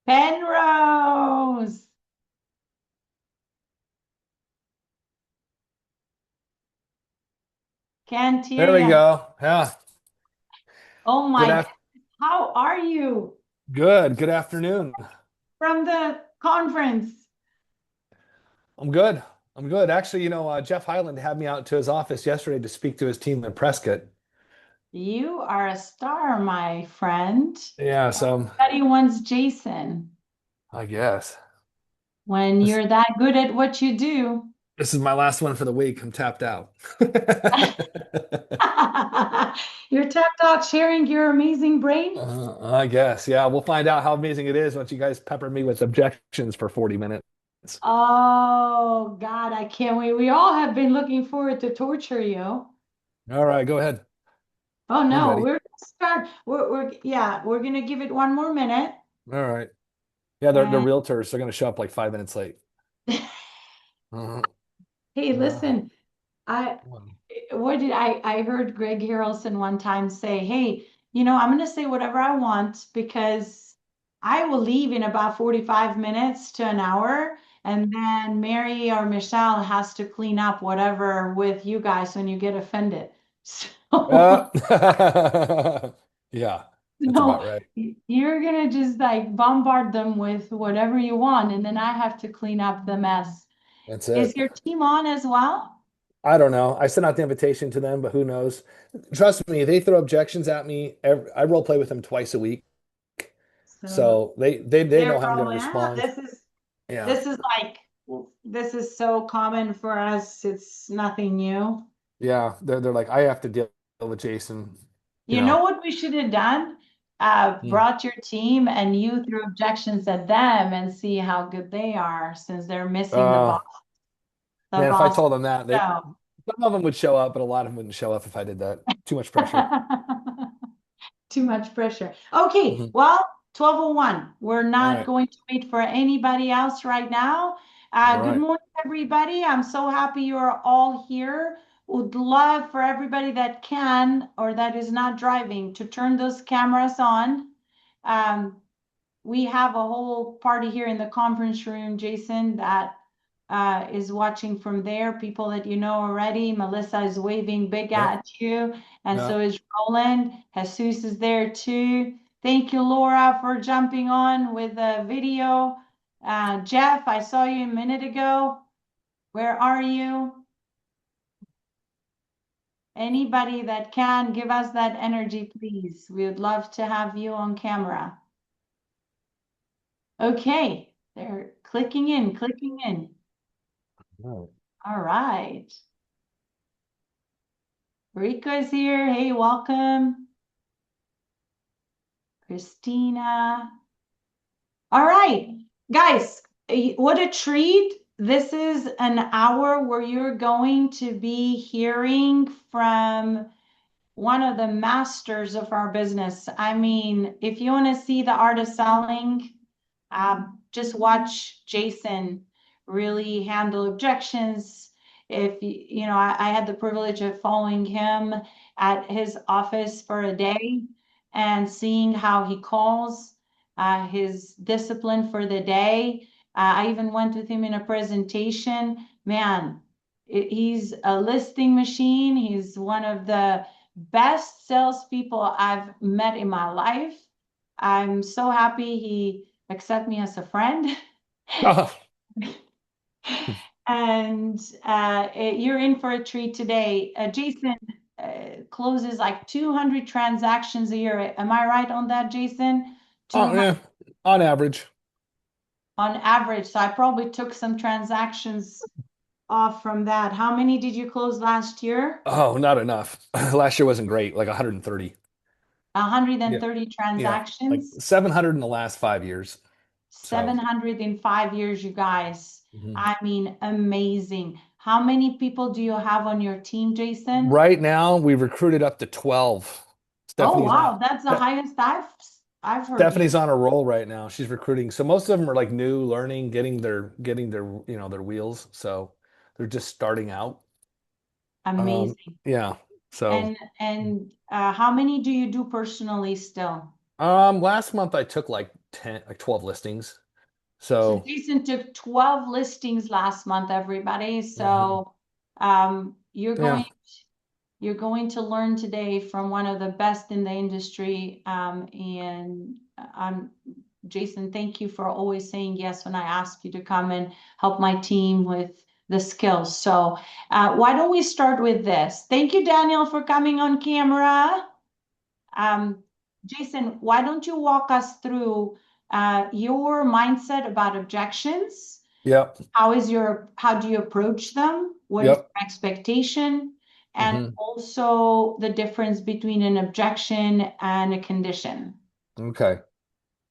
Penrose. Can't hear There we you. go. Yeah. Oh Good my af goodness. How are you good. Good afternoon. from the conference? I'm good. I'm good. Actually, Jeff Highland had me out to his office yesterday to speak to his team in Prescott. You are a star, my friend. Yeah, so Everybody wants Jason. I guess When this you're that good at what you do, this is my last one for the week. I'm tapped out. you're tapped out sharing your amazing brain. I guess. Yeah, we'll find out how amazing it is once you guys pepper me with objections for 40 minutes. Oh God, I can't wait. We all have been looking forward to torture you. All right, go ahead. Oh I'm no, ready. we're gonna start. We're gonna give it one more minute. All right. Yeah, they're And realtors. They're going to show up like 5 minutes late. Uh, hey, uh, listen, I what did I heard Greg Harrelson one time say, hey, I'm gonna say whatever I want because I will leave in about 45 minutes to an hour, and then Mary or Michelle has to clean up whatever with you guys when you get offended. So yeah, that's about no, right. you're gonna just like bombard them with whatever you want, and then I have to clean up the mess. That's Is it. your team on as well? I don't know. I sent out the invitation to them, but who knows? Trust me, they throw objections at me. I role play with them twice a week, So so they they're know how I'm going to probably, respond. Yeah, this is like this is so common for us. It's nothing new. yeah. They're like, I have to deal with Jason. You You know know. what we should have done? Hmm. Brought your team and you threw objections at them and see how good they are since they're missing Uh, the man, if I boss told them that, show. some of them would show up, but a lot of them wouldn't show up if I did that. Too much pressure. Too much pressure. Okay, Mhm. well, 12:01. We're All not right. going to wait for anybody else right now. All Good right. morning, everybody. I'm so happy you're all here. Would love for everybody that can or that is not driving to turn those cameras on. Um, we have a whole party here in the conference room, Jason, that is watching from there. People that you know already. Melissa is waving big Yep. at you, and Yeah. so is Roland. Jesus is there too. Thank you, Laura, for jumping on with the video. Jeff, I saw you a minute ago. Where are you? Anybody that can give us that energy, please. We would love to have you on camera. Okay, they're clicking in, clicking in. All All right. Rico's here. Hey, welcome. Christina. All right, guys, what a treat. This is an hour where you're going to be hearing from one of the masters of our business. I mean, if you want to see the art of selling, just watch Jason really handle objections. If I had the privilege of following him at his office for a day and seeing how he calls, his discipline for the day. I even went with him in a presentation. Man, he's a listing machine. He's one of the best salespeople I've met in my life. I'm so happy he accepted me as a friend. right. And you're in for a treat today. Jason closes like 200 transactions a year. Am I right on that, Jason? Oh, 200 yeah. On average. on average. So I probably took some transactions off from that. How many did you close last year? Oh, not enough. Last year wasn't great, like 130. Yeah. 130 Yeah. Like transactions. 700 in the last 5 years. So 700 in 5 years, you guys. mhm. I mean, amazing. How many people do you have on your team, Jason? Right now we've recruited up to 12. Oh, Stephanie's on wow, that's the highest I've heard you. Stephanie's on a roll right now. She's recruiting. So most of them are like new, learning, getting their, their wheels. So they're just starting out. Amazing. Yeah. So And how many do you do personally still? last month I took like like 12 listings. So So Jason took 12 listings last month, everybody. mhm. So you're Yeah, going to learn today from one of the best in the industry. And Jason, thank you for always saying yes when I ask you to come and help my team with the skills. So why don't we start with this? Thank you, Daniel, for coming on camera. Um, Jason, why don't you walk us through your mindset about objections? yep, How do you approach them? What is yep. your expectation? And Hmm. also the difference between an objection and a condition. Okay.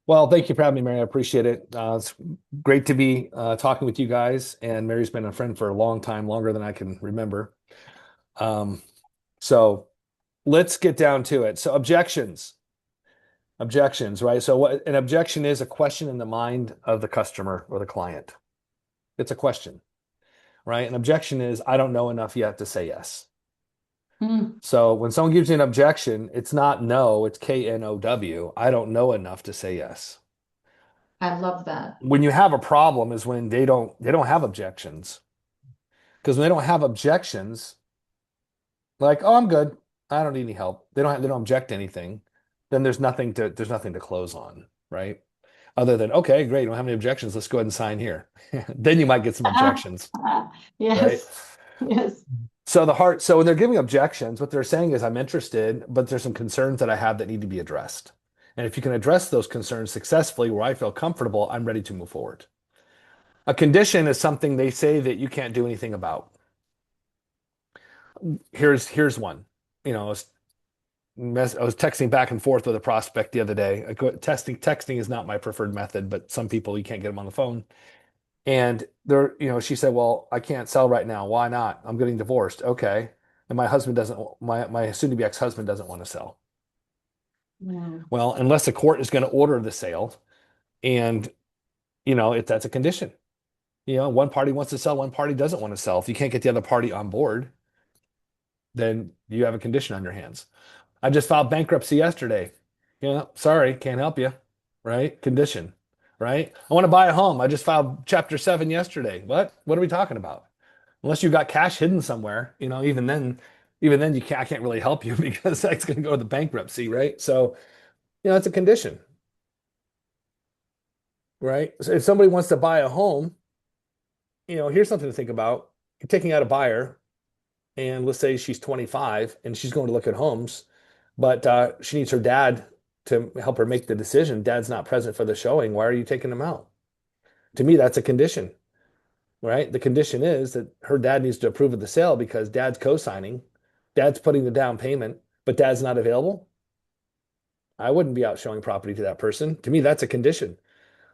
Well, thank you for having me, Mary. I appreciate it. It's great to be talking with you guys. And Mary's been a friend for a long time, longer than I can remember. Um, so let's get down to it. So objections, right? So what an objection is a question in the mind of the customer or the client. It's a question, right? An objection is I don't know enough yet to say yes. Hmm, So when someone gives you an objection, it's not no, it's KNOW. I don't know enough to say yes. I love that. When you have a problem is when they don't have objections. Because when they don't have objections, like, oh, I'm good. I don't need any help. They don't object to anything. Then there's nothing to close on, right? Other than, okay, great, you don't have any objections. Let's go ahead and sign here. Then you might get some objections, right? Yes, yes. So when they're giving objections, what they're saying is, I'm interested, but there's some concerns that I have that need to be addressed. And if you can address those concerns successfully where I feel comfortable, I'm ready to move forward. A condition is something they say that you can't do anything about. Here's one. You know, I was texting back and forth with a prospect the other day. Texting is not my preferred method, but some people you can't get them on the phone. And she said, "Well, I can't sell right now. Why not? I'm getting divorced." Okay. And my husband doesn't, my soon-to-be ex-husband doesn't want to sell. Mm. Well, unless the court is going to order the sale, and if that's a condition. One party wants to sell, one party doesn't want to sell. If you can't get the other party on board, then you have a condition on your hands. I just filed bankruptcy yesterday. Sorry, can't help you. Right? Condition. Right? I want to buy a home. I just filed Chapter 7 yesterday. What? What are we talking about? Unless you've got cash hidden somewhere, even then I can't really help you because that's going to go to the bankruptcy, right? So, it's a condition, right? So if somebody wants to buy a home, here's something to think about. You're taking out a buyer, and let's say she's 25 and she's going to look at homes, but she needs her dad to help her make the decision. Dad's not present for the showing. Why are you taking him out? To me, that's a condition, right? The condition is that her dad needs to approve of the sale because dad's co-signing, dad's putting the down payment, but dad's not available. I wouldn't be out showing property to that person. To me, that's a condition.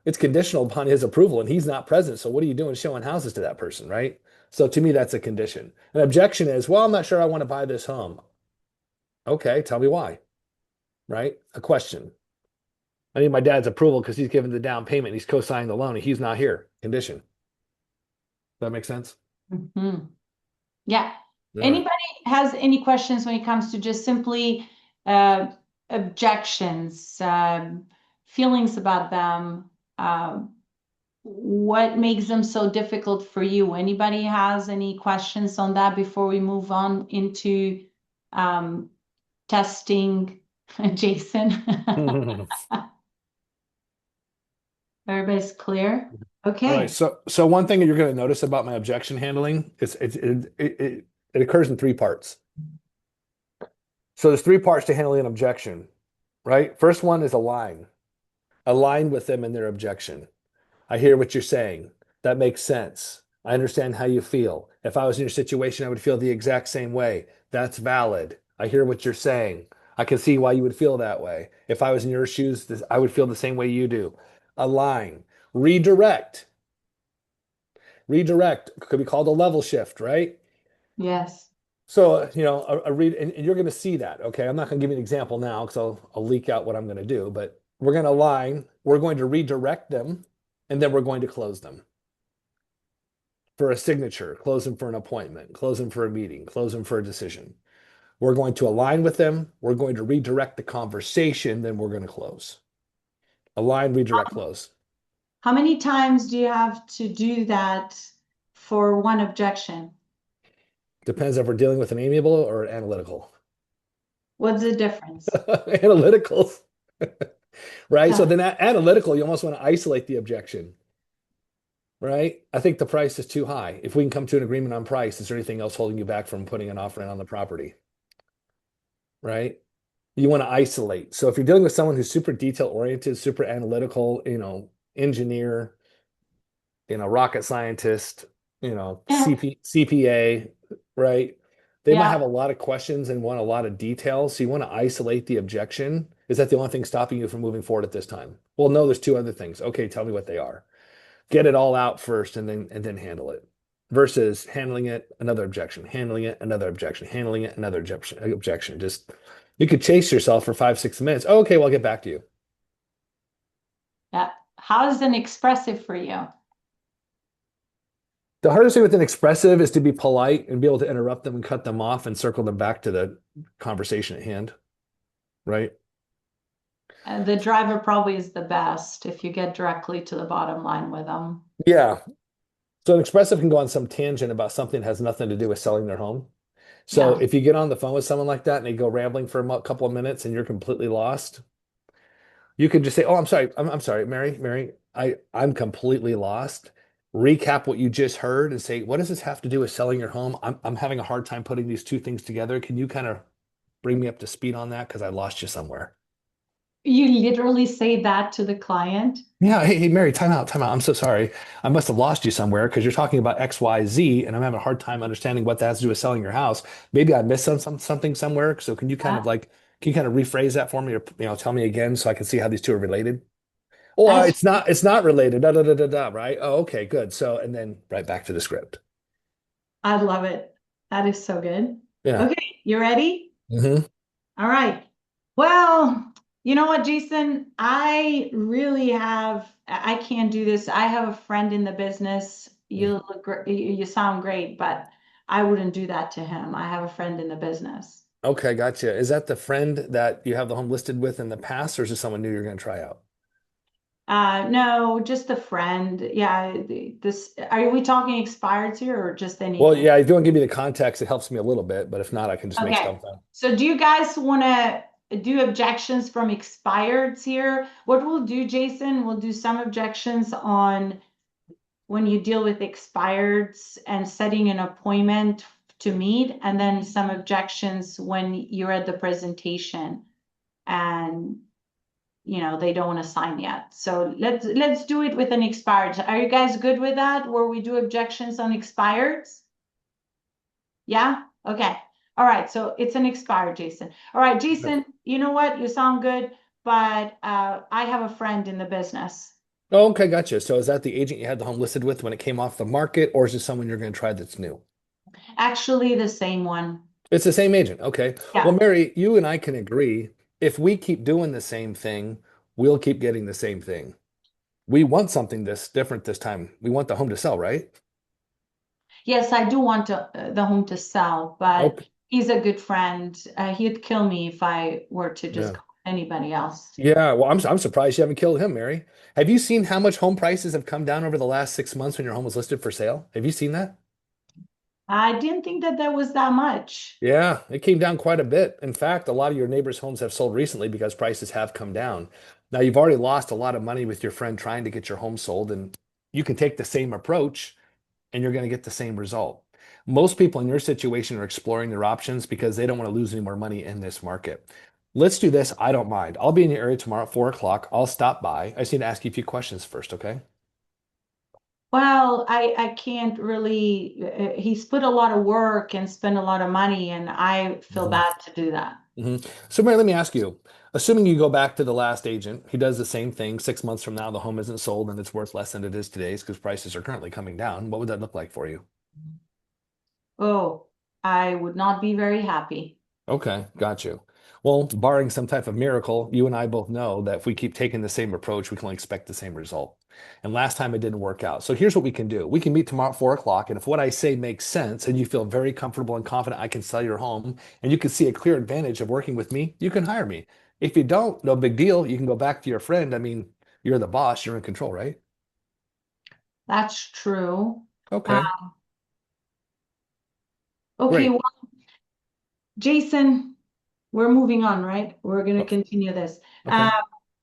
It's conditional upon his approval and he's not present. So what are you doing showing houses to that person, right? So to me, that's a condition. An objection is, well, I'm not sure I want to buy this home. Okay, tell me why, right? A question. I need my dad's approval because he's given the down payment. He's co-signing the loan and he's not here. Condition. Does that make sense? Mhm. Yeah. All right. Anybody has any questions when it comes to just simply uh, objections, feelings about them? What makes them so difficult for you? Anybody has any questions on that before we move on into um, testing, Jason? Everybody's clear? All right. Okay. So one thing you're going to notice about my objection handling is it occurs in three parts. So there's three parts to handling an objection, right? First one is align. Align with them in their objection. I hear what you're saying. That makes sense. I understand how you feel. If I was in your situation, I would feel the exact same way. That's valid. I hear what you're saying. I can see why you would feel that way. If I was in your shoes, I would feel the same way you do. Align. Redirect. Redirect could be called a level shift, right? Yes. So, a read, and you're going to see that. Okay. I'm not going to give you an example now because I'll leak out what I'm going to do, but we're going to align. We're going to redirect them, and then we're going to close them for a signature, close them for an appointment, close them for a meeting, close them for a decision. We're going to align with them. We're going to redirect the conversation, then we're going to close. Align, redirect, close. How many times do you have to do that for one objection? Depends if we're dealing with an amiable or an analytical. What's the difference? Analytical, right? So Uh, then analytical, you almost want to isolate the objection, right? I think the price is too high. If we can come to an agreement on price, is there anything else holding you back from putting an offer in on the property, right? You want to isolate. So if you're dealing with someone who's super detail oriented, super analytical, engineer, rocket scientist, CPA, right? They might have yeah, a lot of questions and want a lot of details. So you want to isolate the objection. Is that the only thing stopping you from moving forward at this time? Well, no, there's two other things. Okay, tell me what they are. Get it all out first and then handle it. Versus handling it, another objection, handling it, another objection, handling it, another objection. Just you could chase yourself for 5, 6 minutes. Oh, okay, well, I'll get back to you. yeah. How is an expressive for you? The hardest thing with an expressive is to be polite and be able to interrupt them and cut them off and circle them back to the conversation at hand, right? The driver probably is the best if you get directly to the bottom line with them. Yeah. So an expressive can go on some tangent about something that has nothing to do with selling their home. So Yeah. if you get on the phone with someone like that and they go rambling for a couple of minutes and you're completely lost, you could just say, "Oh, I'm sorry. I'm sorry, Mary. I'm completely lost." Recap what you just heard and say, "What does this have to do with selling your home? I'm having a hard time putting these two things together. Can you kind of bring me up to speed on that? Because I lost you somewhere." You literally say that to the client. Yeah, hey, Mary, time out, time out. I'm so sorry. I must have lost you somewhere because you're talking about X, Y, Z, and I'm having a hard time understanding what that has to do with selling your house. Maybe I missed something somewhere. So can you kind Yeah. of can you kind of rephrase that for me or tell me again so I can see how these two are related? Oh, As it's not related. Da, da, da, da, da, right? Oh, okay, good. So and then right back to the script. I love it. That is so good. Yeah. Okay, you ready? Hmm. All right. Well, you know what, Jason? I can't do this. I have a friend in the business. You look great, you sound great, but I wouldn't do that to him. I have a friend in the business. Okay, gotcha. Is that the friend that you have the home listed with in the past, or is it someone new you're going to try out? No, just a friend. Yeah, are we talking expireds here or just Well, anything? yeah, if you want to give me the context, it helps me a little bit, but if not, I can just make Okay. stuff up. So do you guys want to do objections from expireds here? What we'll do, Jason, we'll do some objections on when you deal with expireds and setting an appointment to meet, and then some objections when you're at the presentation and they don't want to sign yet. So let's do it with an expired. Are you guys good with that? Where we do objections on expireds? Yeah? Okay. All right. So it's an expired, Jason. All right, Jason, you know what? You sound good, but I have a friend in the business. Oh, okay, gotcha. So is that the agent you had the home listed with when it came off the market, or is it someone you're going to try that's new? Actually, the same one. It's the same agent. Okay. Well, Yeah. Mary, you and I can agree. If we keep doing the same thing, we'll keep getting the same thing. We want something this different this time. We want the home to sell, right? Yes, I do want the home to sell, but Okay. he's a good friend. He'd kill me if I were to just Yeah. call anybody else. Yeah. Well, I'm surprised you haven't killed him, Mary. Have you seen how much home prices have come down over the last 6 months when your home was listed for sale? Have you seen that? I didn't think that there was that much. Yeah, it came down quite a bit. In fact, a lot of your neighbors' homes have sold recently because prices have come down. Now, you've already lost a lot of money with your friend trying to get your home sold, and you can take the same approach and you're going to get the same result. Most people in your situation are exploring their options because they don't want to lose any more money in this market. Let's do this. I don't mind. I'll be in your area tomorrow at 4 o'clock. I'll stop by. I just need to ask you a few questions first, okay? Well, I can't really, he's put a lot of work and spent a lot of money, and I feel Mhm. bad to do that. So, Mary, let me ask you, assuming you go back to the last agent, he does the same thing 6 months from now, the home isn't sold and it's worth less than it is today because prices are currently coming down. What would that look like for you? Oh, I would not be very happy. Okay, got you. Well, barring some type of miracle, you and I both know that if we keep taking the same approach, we can only expect the same result. And last time it didn't work out. So here's what we can do. We can meet tomorrow at 4 o'clock. And if what I say makes sense and you feel very comfortable and confident I can sell your home and you can see a clear advantage of working with me, you can hire me. If you don't, no big deal. You can go back to your friend. I mean, You're the boss, you're in control, right? That's true. Uh, Okay, okay, great. well, Jason, we're moving on, right? We're going to O- continue this. Uh, Okay.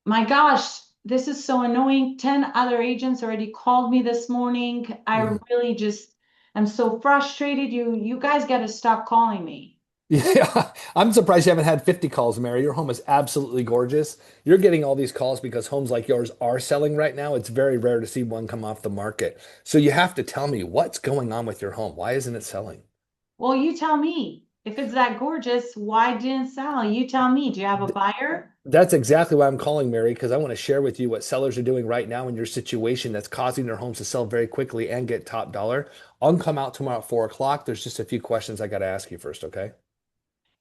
my gosh, this is so annoying. 10 other agents already called me this morning. I Mhm. really just am so frustrated. You guys got to stop calling me. Yeah, I'm surprised you haven't had 50 calls, Mary. Your home is absolutely gorgeous. You're getting all these calls because homes like yours are selling right now. It's very rare to see one come off the market. So you have to tell me what's going on with your home. Why isn't it selling? Well, you tell me. If it's that gorgeous, why didn't sell? You tell me. Do you have a Th- buyer? That's exactly why I'm calling, Mary, because I want to share with you what sellers are doing right now in your situation that's causing their homes to sell very quickly and get top dollar. I'll come out tomorrow at 4 o'clock. There's just a few questions I got to ask you first, okay?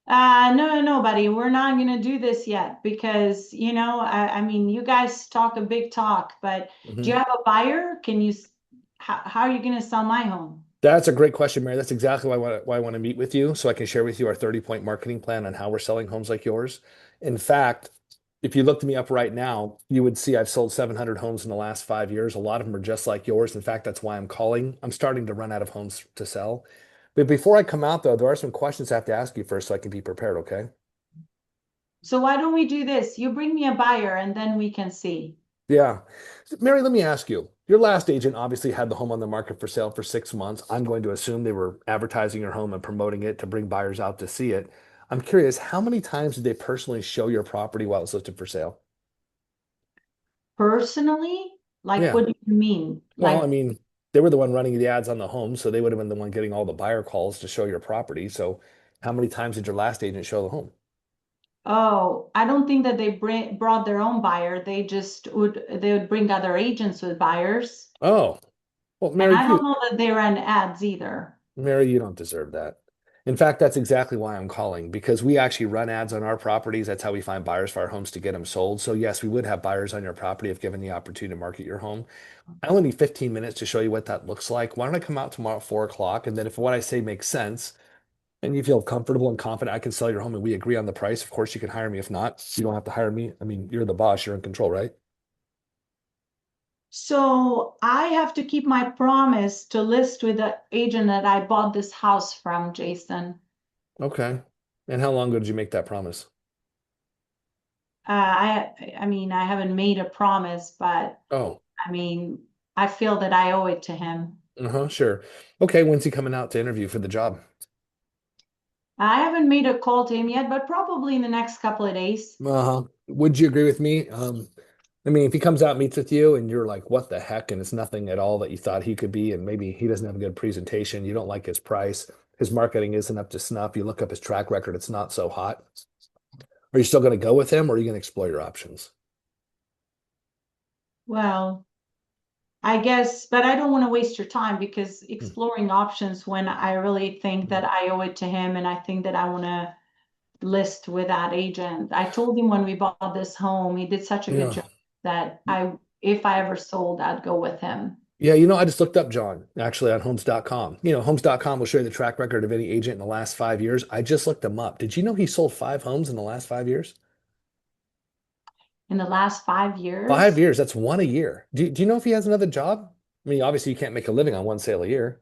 No, no, no, buddy. We're not gonna do this yet because, I mean, you guys talk a big talk, but do you Mhm. have a buyer? How are you gonna sell my home? That's a great question, Mary. That's exactly why I want to meet with you so I can share with you our 30-point marketing plan on how we're selling homes like yours. In fact, if you looked me up right now, you would see I've sold 700 homes in the last 5 years. A lot of them are just like yours. In fact, that's why I'm calling. I'm starting to run out of homes to sell. But before I come out, though, there are some questions I have to ask you first so I can be prepared, okay? So why don't we do this? You bring me a buyer and then we can see. Yeah. Mary, let me ask you. Your last agent obviously had the home on the market for sale for 6 months. I'm going to assume they were advertising your home and promoting it to bring buyers out to see it. I'm curious, how many times did they personally show your property while it's listed for sale? Personally, like Yeah. what do you mean? Well, I Like, mean, they were the one running the ads on the home, so they would have been the one getting all the buyer calls to show your property. So, how many times did your last agent show the home? oh, I don't think that brought their own buyer. They would bring other agents with buyers. Oh, well, And Mary, I don't know that they ran ads either. You don't deserve that. In fact, that's exactly why I'm calling because we actually run ads on our properties. That's how we find buyers for our homes to get them sold. So, yes, we would have buyers on your property if given the opportunity to market your home. I only need 15 minutes to show you what that looks like. Why don't I come out tomorrow at 4 o'clock? And then, if what I say makes sense and you feel comfortable and confident I can sell your home and we agree on the price, of course, you can hire me. If not, you don't have to hire me. I mean, you're the boss, you're in control, right? So I have to keep my promise to list with the agent that I bought this house from, Jason. Okay. And how long ago did you make that promise? I mean, I haven't made a promise, but Oh, I mean, I feel that I owe it to him. uh-huh, sure. Okay, when's he coming out to interview for the job? I haven't made a call to him yet, but probably in the next couple of days. Uh-huh. Would you agree with me? I mean, if he comes out, meets with you, and you're like, what the heck? And it's nothing at all that you thought he could be, and maybe he doesn't have a good presentation, you don't like his price, his marketing isn't up to snuff, you look up his track record, it's not so hot. Are you still going to go with him or are you going to explore your options? Well, I guess, but I don't want to waste your time because Hmm. exploring options when I really think that I owe it to him and I think that I want to list with that agent. I told him when we bought this home, he did such a good Yeah. job that if I ever sold, I'd go with him. Yeah, I just looked up John actually on homes.com. Homes.com will show you the track record of any agent in the last 5 years. I just looked him up. Did you know he sold 5 homes in the last 5 years? In the last five 5 years, years, that's one a year. Do you know if he has another job? I mean, obviously you can't make a living on one sale a year.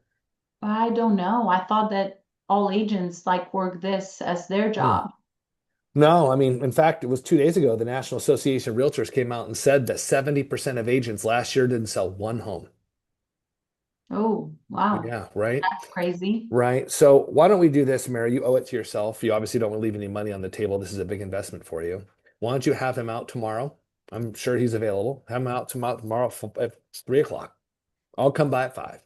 I don't know. I thought that all agents like work this as their Hmm. job. No, I mean, in fact, it was 2 days ago, the National Association of Realtors came out and said that 70% of agents last year didn't sell one home. Oh, wow. Yeah, right. That's crazy. Right. So why don't we do this, Mary? You owe it to yourself. You obviously don't want to leave any money on the table. This is a big investment for you. Why don't you have him out tomorrow? I'm sure he's available. Have him out tomorrow at 3 o'clock. I'll come by at 5.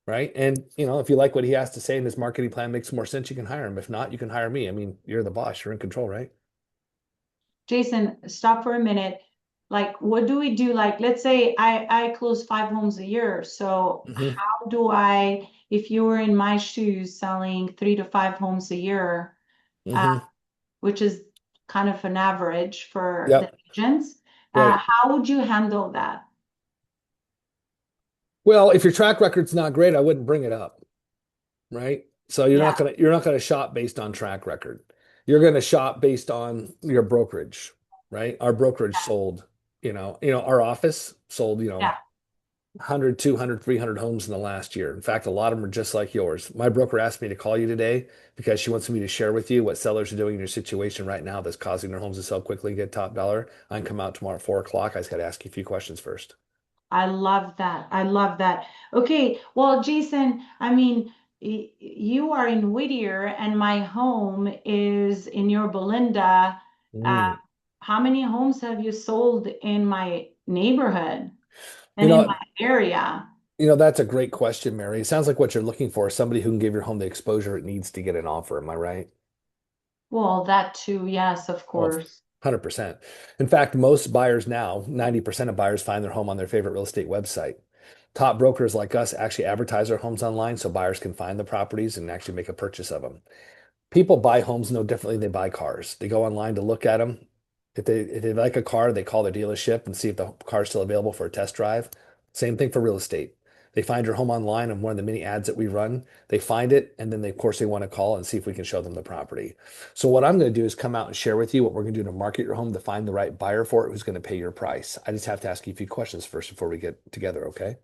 Right. And if you like what he has to say and his marketing plan makes more sense, you can hire him. If not, you can hire me. I mean, you're the boss, you're in control, right? Jason, stop for a minute. Like, what do we do? Like, let's say I close 5 homes a year. So Hmm. how do I, if you were in my shoes selling 3 to 5 homes a year, uh, Hmm. which is kind of an average for the Yep. agents, Right. how would you handle that? Well, if your track record's not great, I wouldn't bring it up. Right? So Yeah, you're not gonna shop based on track record. You're gonna shop based on your brokerage, right? Our brokerage sold, Our office sold, Yeah. 100, 200, 300 homes in the last year. In fact, a lot of them are just like yours. My broker asked me to call you today because she wants me to share with you what sellers are doing in your situation right now that's causing their homes to sell quickly and get top dollar. I can come out tomorrow at 4 o'clock. I just got to ask you a few questions first. I love that. I love that. Okay, well, Jason, I mean, you are in Whittier and my home is in your Belinda. Uh, Mm. how many homes have you sold in my neighborhood You and in my know, area? that's a great question, Mary. It sounds like what you're looking for is somebody who can give your home the exposure it needs to get an offer. Am I right? Well, that too, yes, of Well, course. 100%. In fact, most buyers now, 90% of buyers find their home on their favorite real estate website. Top brokers like us actually advertise their homes online so buyers can find the properties and actually make a purchase of them. People buy homes no differently than they buy cars. They go online to look at them. If they like a car, they call their dealership and see if the car is still available for a test drive. Same thing for real estate. They find your home online on one of the many ads that we run. They find it, and then of course they want to call and see if we can show them the property. So what I'm going to do is come out and share with you what we're going to do to market your home to find the right buyer for it who's going to pay your price. I just have to ask you a few questions first before we get together, okay?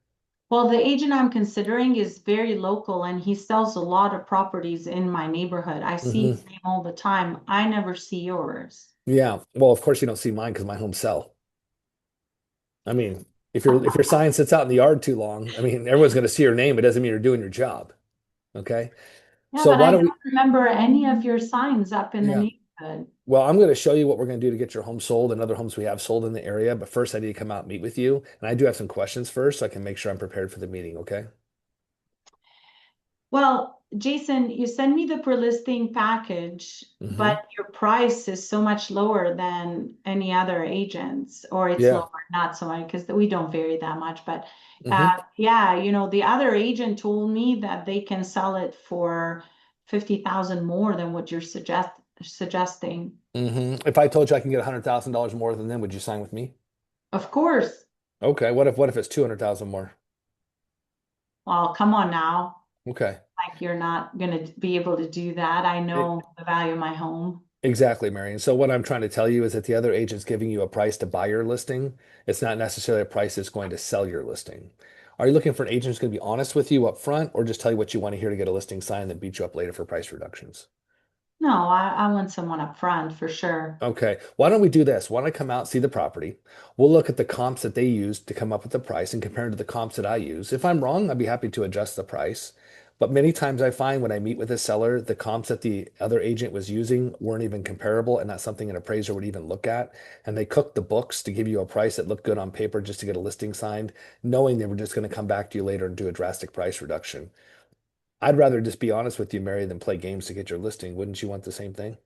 Well, the agent I'm considering is very local and he sells a lot of properties in my neighborhood. I see Hmm. his name all the time. I never see yours. Yeah. Well, of course you don't see mine because my homes sell. I mean, if your sign sits out in the yard too long, I mean, everyone's going to see your name. It doesn't mean you're doing your job. Okay. Yeah, So but why I don't we? don't remember any of your signs up in the Yeah. neighborhood. Well, I'm going to show you what we're going to do to get your home sold and other homes we have sold in the area. But first, I need to come out and meet with you. And I do have some questions first so I can make sure I'm prepared for the meeting. Okay. Well, Jason, you send me the per-listing package, Hmm. but your price is so much lower than any other agents, or it's Yeah. lower, not so much because we don't vary that much. But Hmm. yeah, the other agent told me that they can sell it for 50,000 more than what you're suggesting. If I told you I can get $100,000 more than them, would you sign with me? Of course. Okay. What if it's 200,000 more? Well, come on now. Okay. Like you're not going to be able to do that. I know the value of my home. Exactly, Marion. So what I'm trying to tell you is that the other agent's giving you a price to buy your listing. It's not necessarily a price that's going to sell your listing. Are you looking for an agent who's going to be honest with you up front or just tell you what you want to hear to get a listing signed and beat you up later for price reductions? No, I want someone up front for sure. Okay. Why don't we do this? Why don't I come out, see the property? We'll look at the comps that they use to come up with the price and compare it to the comps that I use. If I'm wrong, I'd be happy to adjust the price. But many times I find when I meet with a seller, the comps that the other agent was using weren't even comparable and not something an appraiser would even look at. And they cooked the books to give you a price that looked good on paper just to get a listing signed, knowing they were just going to come back to you later and do a drastic price reduction. I'd rather just be honest with you, Mary, than play games to get your listing. Wouldn't you want the same thing?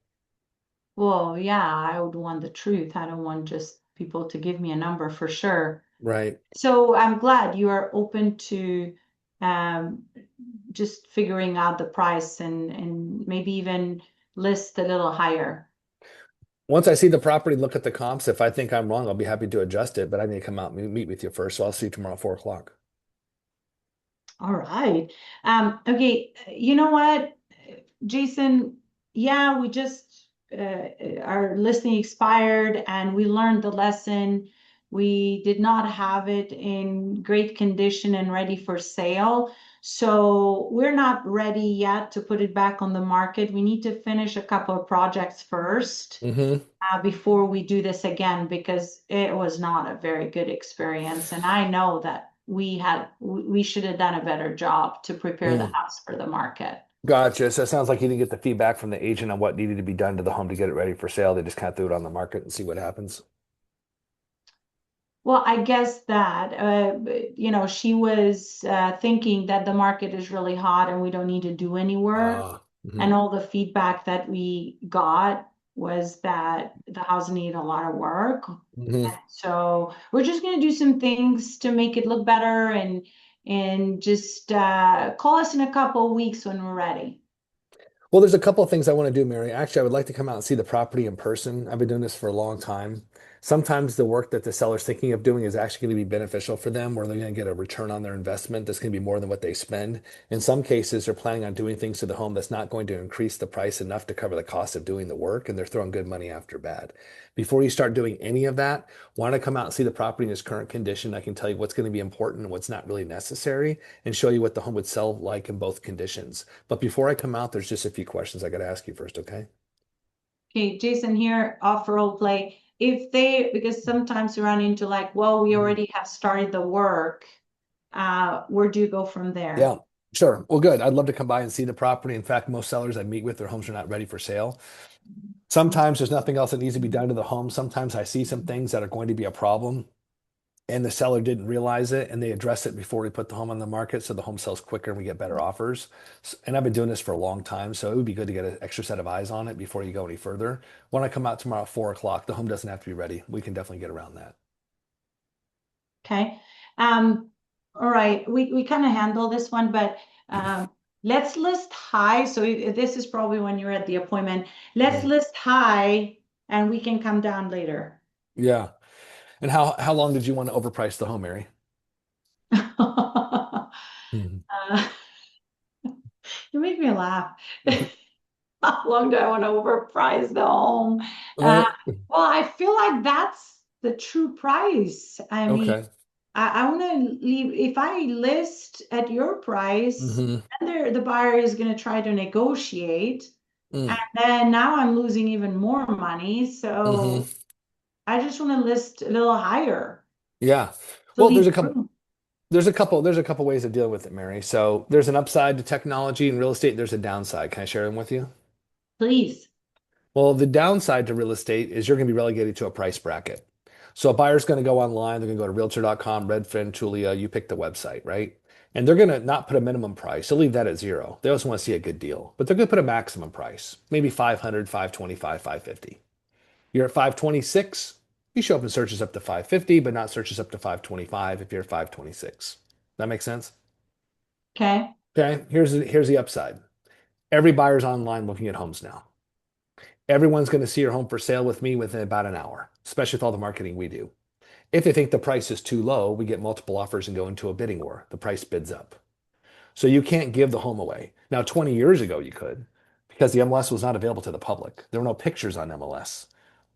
Well, yeah, I would want the truth. I don't want just people to give me a number for sure. Right. So I'm glad you are open to um, just figuring out the price and maybe even list a little higher. Once I see the property, look at the comps. If I think I'm wrong, I'll be happy to adjust it, but I need to come out and meet with you first. So I'll see you tomorrow at 4 o'clock. All right. Okay, you know what, Jason? Yeah, we just our listing expired and we learned the lesson. We did not have it in great condition and ready for sale. So we're not ready yet to put it back on the market. We need to finish a couple of projects first Hmm. before we do this again because it was not a very good experience. And I know that we should have done a better job to prepare the Mm. house for the market. Gotcha. So it sounds like you didn't get the feedback from the agent on what needed to be done to the home to get it ready for sale. They just kind of threw it on the market and see what happens. Well, I guess that, she was thinking that the market is really hot and we don't need to do any work. Mhm. And all the feedback that we got was that the house needed a lot of work. Hmm. So we're just going to do some things to make it look better and just call us in a couple of weeks when we're ready. Well, there's a couple of things I want to do, Mary. Actually, I would like to come out and see the property in person. I've been doing this for a long time. Sometimes the work that the seller's thinking of doing is actually going to be beneficial for them, where they're going to get a return on their investment that's going to be more than what they spend. In some cases, they're planning on doing things to the home that's not going to increase the price enough to cover the cost of doing the work, and they're throwing good money after bad. Before you start doing any of that, want to come out and see the property in its current condition. I can tell you what's going to be important and what's not really necessary, and show you what the home would sell like in both conditions. But before I come out, there's just a few questions I got to ask you first, okay? Okay, Jason, here, off role play. If they, because sometimes you run into like, well, we Mhm. already have started the work. Where do you go from Yeah, there? sure. Well, good. I'd love to come by and see the property. In fact, most sellers I meet with, their homes are not ready for sale. Sometimes there's nothing else that needs to be done to the home. Sometimes I see some things that are going to be a problem and the seller didn't realize it and they address it before we put the home on the market. So the home sells quicker and we get better offers. And I've been doing this for a long time. So it would be good to get an extra set of eyes on it before you go any further. When I come out tomorrow at 4 o'clock, the home doesn't have to be ready. We can definitely get around that. Okay. Um, all right. We kind of handle this one, but let's list high. So this is probably when you're at the appointment. Let's Mhm. list high and we can come down later. Yeah. And how long did you want to overprice the home, Mary? Mhm. You make me laugh. How long do I want to overprice the home? Uh, Uh, well, I feel like that's the true price. I mean, okay. I want to leave, if I list at your price, Hmm. and the buyer is going to try to negotiate, and Mm. then now I'm losing even more money. Hmm. So I just want to list a little higher Yeah. to Well, leave room, there's a couple ways of dealing with it, Mary. So there's an upside to technology and real estate. There's a downside. Can I share them with you? please. Well, the downside to real estate is you're going to be relegated to a price bracket. So a buyer's going to go online, they're going to go to realtor.com, Redfin, Trulia, you pick the website, right? And they're going to not put a minimum price. They'll leave that at zero. They also want to see a good deal, but they're going to put a maximum price, maybe 500, 525, 550. You're at 526. You show up in searches up to 550, but not searches up to 525 if you're at 526. That makes sense? Okay. Okay, here's the upside. Every buyer's online looking at homes now. Everyone's going to see your home for sale with me within about an hour, especially with all the marketing we do. If they think the price is too low, we get multiple offers and go into a bidding war. The price bids up. So you can't give the home away. Now, 20 years ago, you could because the MLS was not available to the public. There were no pictures on MLS.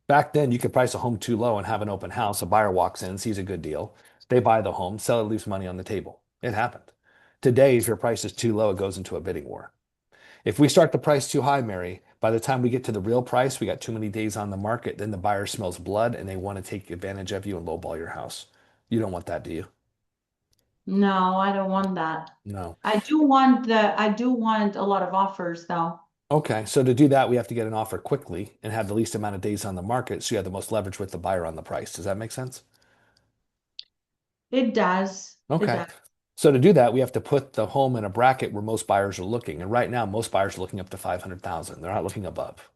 Back then, you could price a home too low and have an open house. A buyer walks in, sees a good deal. They buy the home, seller leaves money on the table. It happened. Today, if your price is too low, it goes into a bidding war. If we start the price too high, Mary, by the time we get to the real price, we got too many days on the market, then the buyer smells blood and they want to take advantage of you and lowball your house. You don't want that, do you? No, I don't want that. No. I do want a lot of offers though. Okay, so to do that, we have to get an offer quickly and have the least amount of days on the market so you have the most leverage with the buyer on the price. Does that make sense? It does. It Okay. does. So to do that, we have to put the home in a bracket where most buyers are looking. And right now, most buyers are looking up to 500,000. They're not looking above.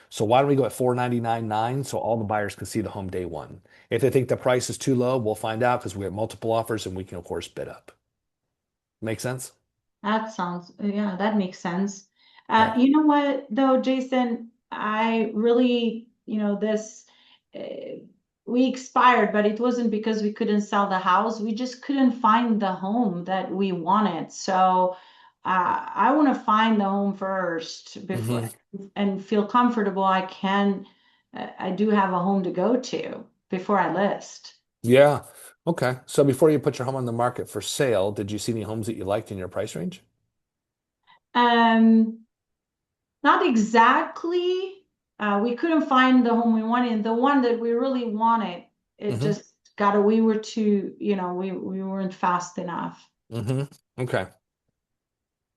So why don't we go at 499.9 so all the buyers can see the home day one? If they think the price is too low, we'll find out because we have multiple offers and we can of course bid up. Make sense? That sounds, yeah, that makes sense. Okay. You know what, though, Jason, I really, this, uh, we expired, but it wasn't because we couldn't sell the house. We just couldn't find the home that we wanted. So I want to find the home first before Hmm. and feel comfortable. I do have a home to go to before I list. Yeah. Okay. So before you put your home on the market for sale, did you see any homes that you liked in your price range? Um, Not exactly. We couldn't find the home we wanted. The one that we really wanted, it Hmm. just got we were too, we weren't fast enough. Hmm. Okay.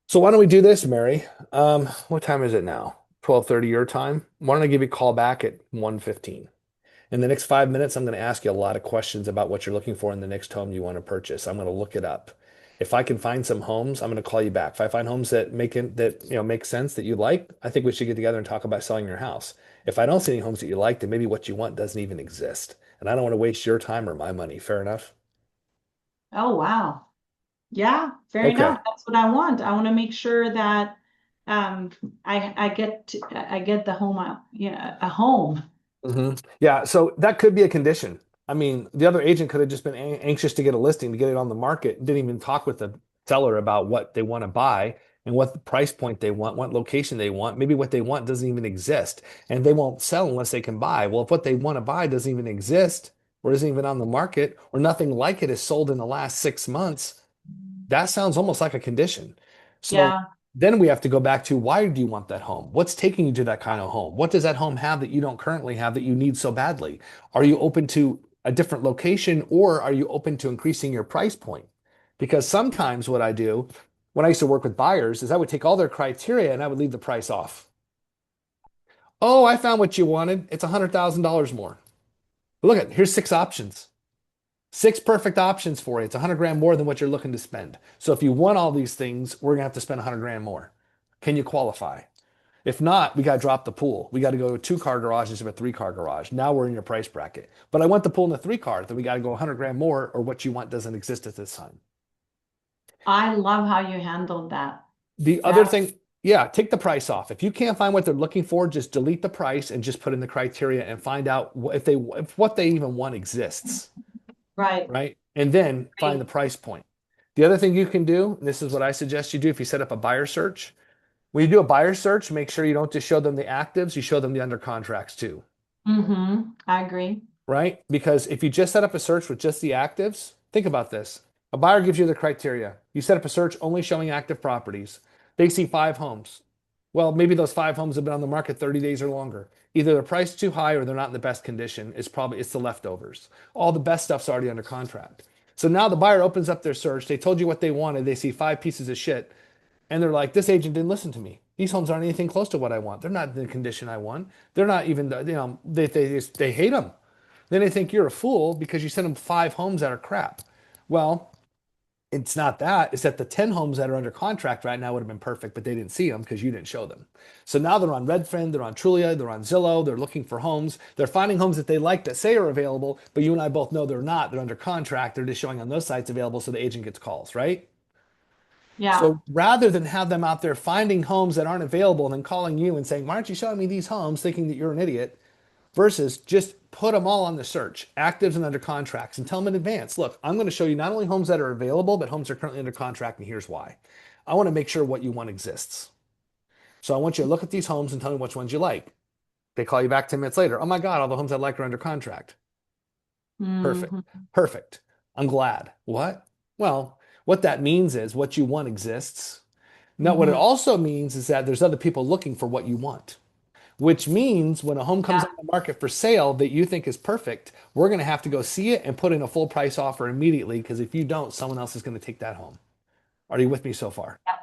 So why don't we do this, Mary? What time is it now? 12:30 your time. Why don't I give you a call back at 1:15? In the next 5 minutes, I'm going to ask you a lot of questions about what you're looking for in the next home you want to purchase. I'm going to look it up. If I can find some homes, I'm going to call you back. If I find homes that make sense that you like, I think we should get together and talk about selling your house. If I don't see any homes that you like, then maybe what you want doesn't even exist. And I don't want to waste your time or my money. Fair enough? Oh, wow. Yeah, fair Okay. enough. That's what I want. I want to make sure that um I get the home, a home. Yeah, so that could be a condition. I mean, the other agent could have just been anxious to get a listing to get it on the market, didn't even talk with the seller about what they want to buy and what the price point they want, what location they want. Maybe what they want doesn't even exist, and they won't sell unless they can buy. Well, if what they want to buy doesn't even exist or isn't even on the market or nothing like it is sold in the last 6 months, that sounds almost like a condition. So Yeah, then we have to go back to why do you want that home? What's taking you to that kind of home? What does that home have that you don't currently have that you need so badly? Are you open to a different location or are you open to increasing your price point? Because sometimes what I do when I used to work with buyers is I would take all their criteria and I would leave the price off. Oh, I found what you wanted. It's $100,000 more. But look at, here's 6 options. 6 perfect options for you. It's 100 grand more than what you're looking to spend. So if you want all these things, we're gonna have to spend 100 grand more. Can you qualify? If not, we got to drop the pool. We got to go to a 2 car garage instead of a 3 car garage. Now we're in your price bracket. But I want the pool in the 3 car, then we got to go 100 grand more, or what you want doesn't exist at this time. I love how you handled that. The other That, thing, yeah, take the price off. If you can't find what they're looking for, just delete the price and just put in the criteria and find out if what they even want exists. right. Right? And then find Right. the price point. The other thing you can do, and this is what I suggest you do if you set up a buyer search, when you do a buyer search, make sure you don't just show them the actives, you show them the under contracts too, Mm-hmm. I agree. right? Because if you just set up a search with just the actives, think about this. A buyer gives you the criteria. You set up a search only showing active properties. They see 5 homes. Well, maybe those 5 homes have been on the market 30 days or longer. Either they're priced too high or they're not in the best condition. It's the leftovers. All the best stuff's already under contract. So now the buyer opens up their search. They told you what they wanted. They see 5 pieces of shit. And they're like, this agent didn't listen to me. These homes aren't anything close to what I want. They're not in the condition I want. They're not even, they hate them. Then they think you're a fool because you sent them 5 homes that are crap. Well, it's not that. It's that the 10 homes that are under contract right now would have been perfect, but they didn't see them because you didn't show them. So now they're on Redfin, they're on Trulia, they're on Zillow, they're looking for homes. They're finding homes that they like that say are available, but you and I both know they're not. They're under contract. They're just showing on those sites available so the agent gets calls, right? Yeah. So rather than have them out there finding homes that aren't available and then calling you and saying, why aren't you showing me these homes, thinking that you're an idiot, versus just put them all on the search, actives and under contracts, and tell them in advance, look, I'm going to show you not only homes that are available, but homes that are currently under contract, and here's why. I want to make sure what you want exists. So I want you to look at these homes and tell me which ones you like. They call you back 10 minutes later. Oh my God, all the homes I like are under contract. Perfect. Hmm. Perfect. I'm glad. What? Well, what that means is what you want exists. Now, what it Hmm. also means is that there's other people looking for what you want, which means when a home comes Yeah. on the market for sale that you think is perfect, we're going to have to go see it and put in a full price offer immediately because if you don't, someone else is going to take that home. Are you with me so far? Yeah.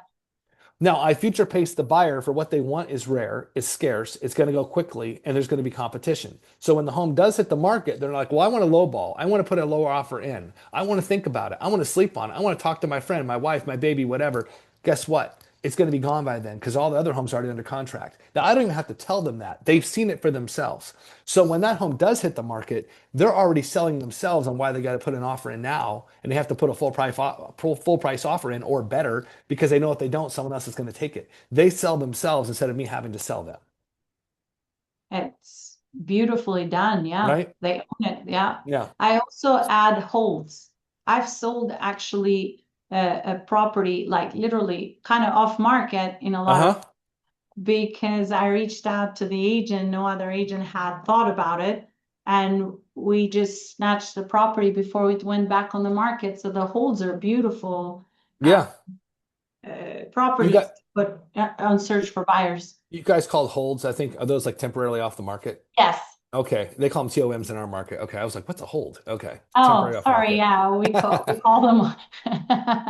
Now, I future pace the buyer for what they want is rare, it's scarce, it's going to go quickly, and there's going to be competition. So when the home does hit the market, they're like, well, I want a low ball. I want to put a lower offer in. I want to think about it. I want to sleep on it. I want to talk to my friend, my wife, my baby, whatever. Guess what? It's going to be gone by then because all the other homes are already under contract. Now, I don't even have to tell them that. They've seen it for themselves. So when that home does hit the market, they're already selling themselves on why they got to put an offer in now, and they have to put a full price offer in or better because they know if they don't, someone else is going to take it. They sell themselves instead of me having to sell them, It's beautifully done. Yeah. right? They own it. Yeah. Yeah. I also add holds. I've sold actually a property like literally kind of off market in a lot of Uh-huh. because I reached out to the agent. No other agent had thought about it. And we just snatched the property before it went back on the market. So the holds are beautiful Yeah. You properties, got but on search for buyers. you guys called holds, I think. Are those like temporarily off the market? Yes. Okay. They call them TOMs in our market. Okay. I was like, what's a hold? Okay. Oh, Temporary off sorry. market. Yeah, we call them.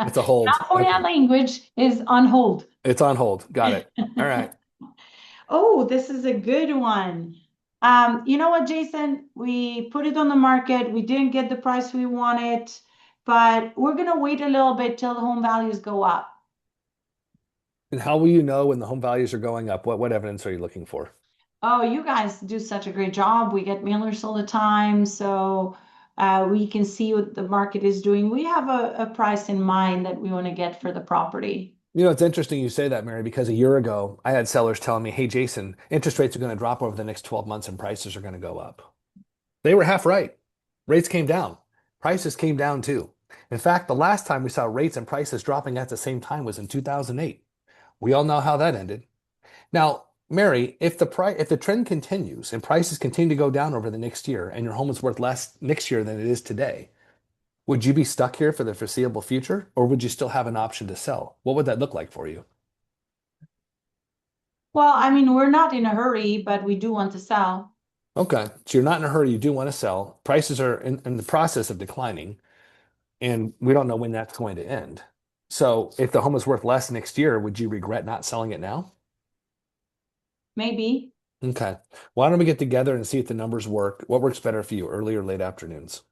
It's a hold. California Okay. language is on hold. It's on hold. Got it. All right. Oh, this is a good one. You know what, Jason? We put it on the market. We didn't get the price we wanted, but we're gonna wait a little bit till the home values go up. And how will you know when the home values are going up? What evidence are you looking for? Oh, you guys do such a great job. We get mailers all the time, so we can see what the market is doing. We have a price in mind that we want to get for the property. You know, it's interesting you say that, Mary, because a year ago I had sellers telling me, "Hey, Jason, interest rates are going to drop over the next 12 months and prices are going to go up." They were half right. Rates came down. Prices came down too. In fact, the last time we saw rates and prices dropping at the same time was in 2008. We all know how that ended. Now, Mary, if the trend continues and prices continue to go down over the next year and your home is worth less next year than it is today, would you be stuck here for the foreseeable future or would you still have an option to sell? What would that look like for you? Well, I mean, we're not in a hurry, but we do want to sell. Okay, so you're not in a hurry, you do want to sell. Prices are in the process of declining, and we don't know when that's going to end. So if the home is worth less next year, would you regret not selling it now? Maybe. Okay. Why don't we get together and see if the numbers work? What works better for you, early or late afternoons?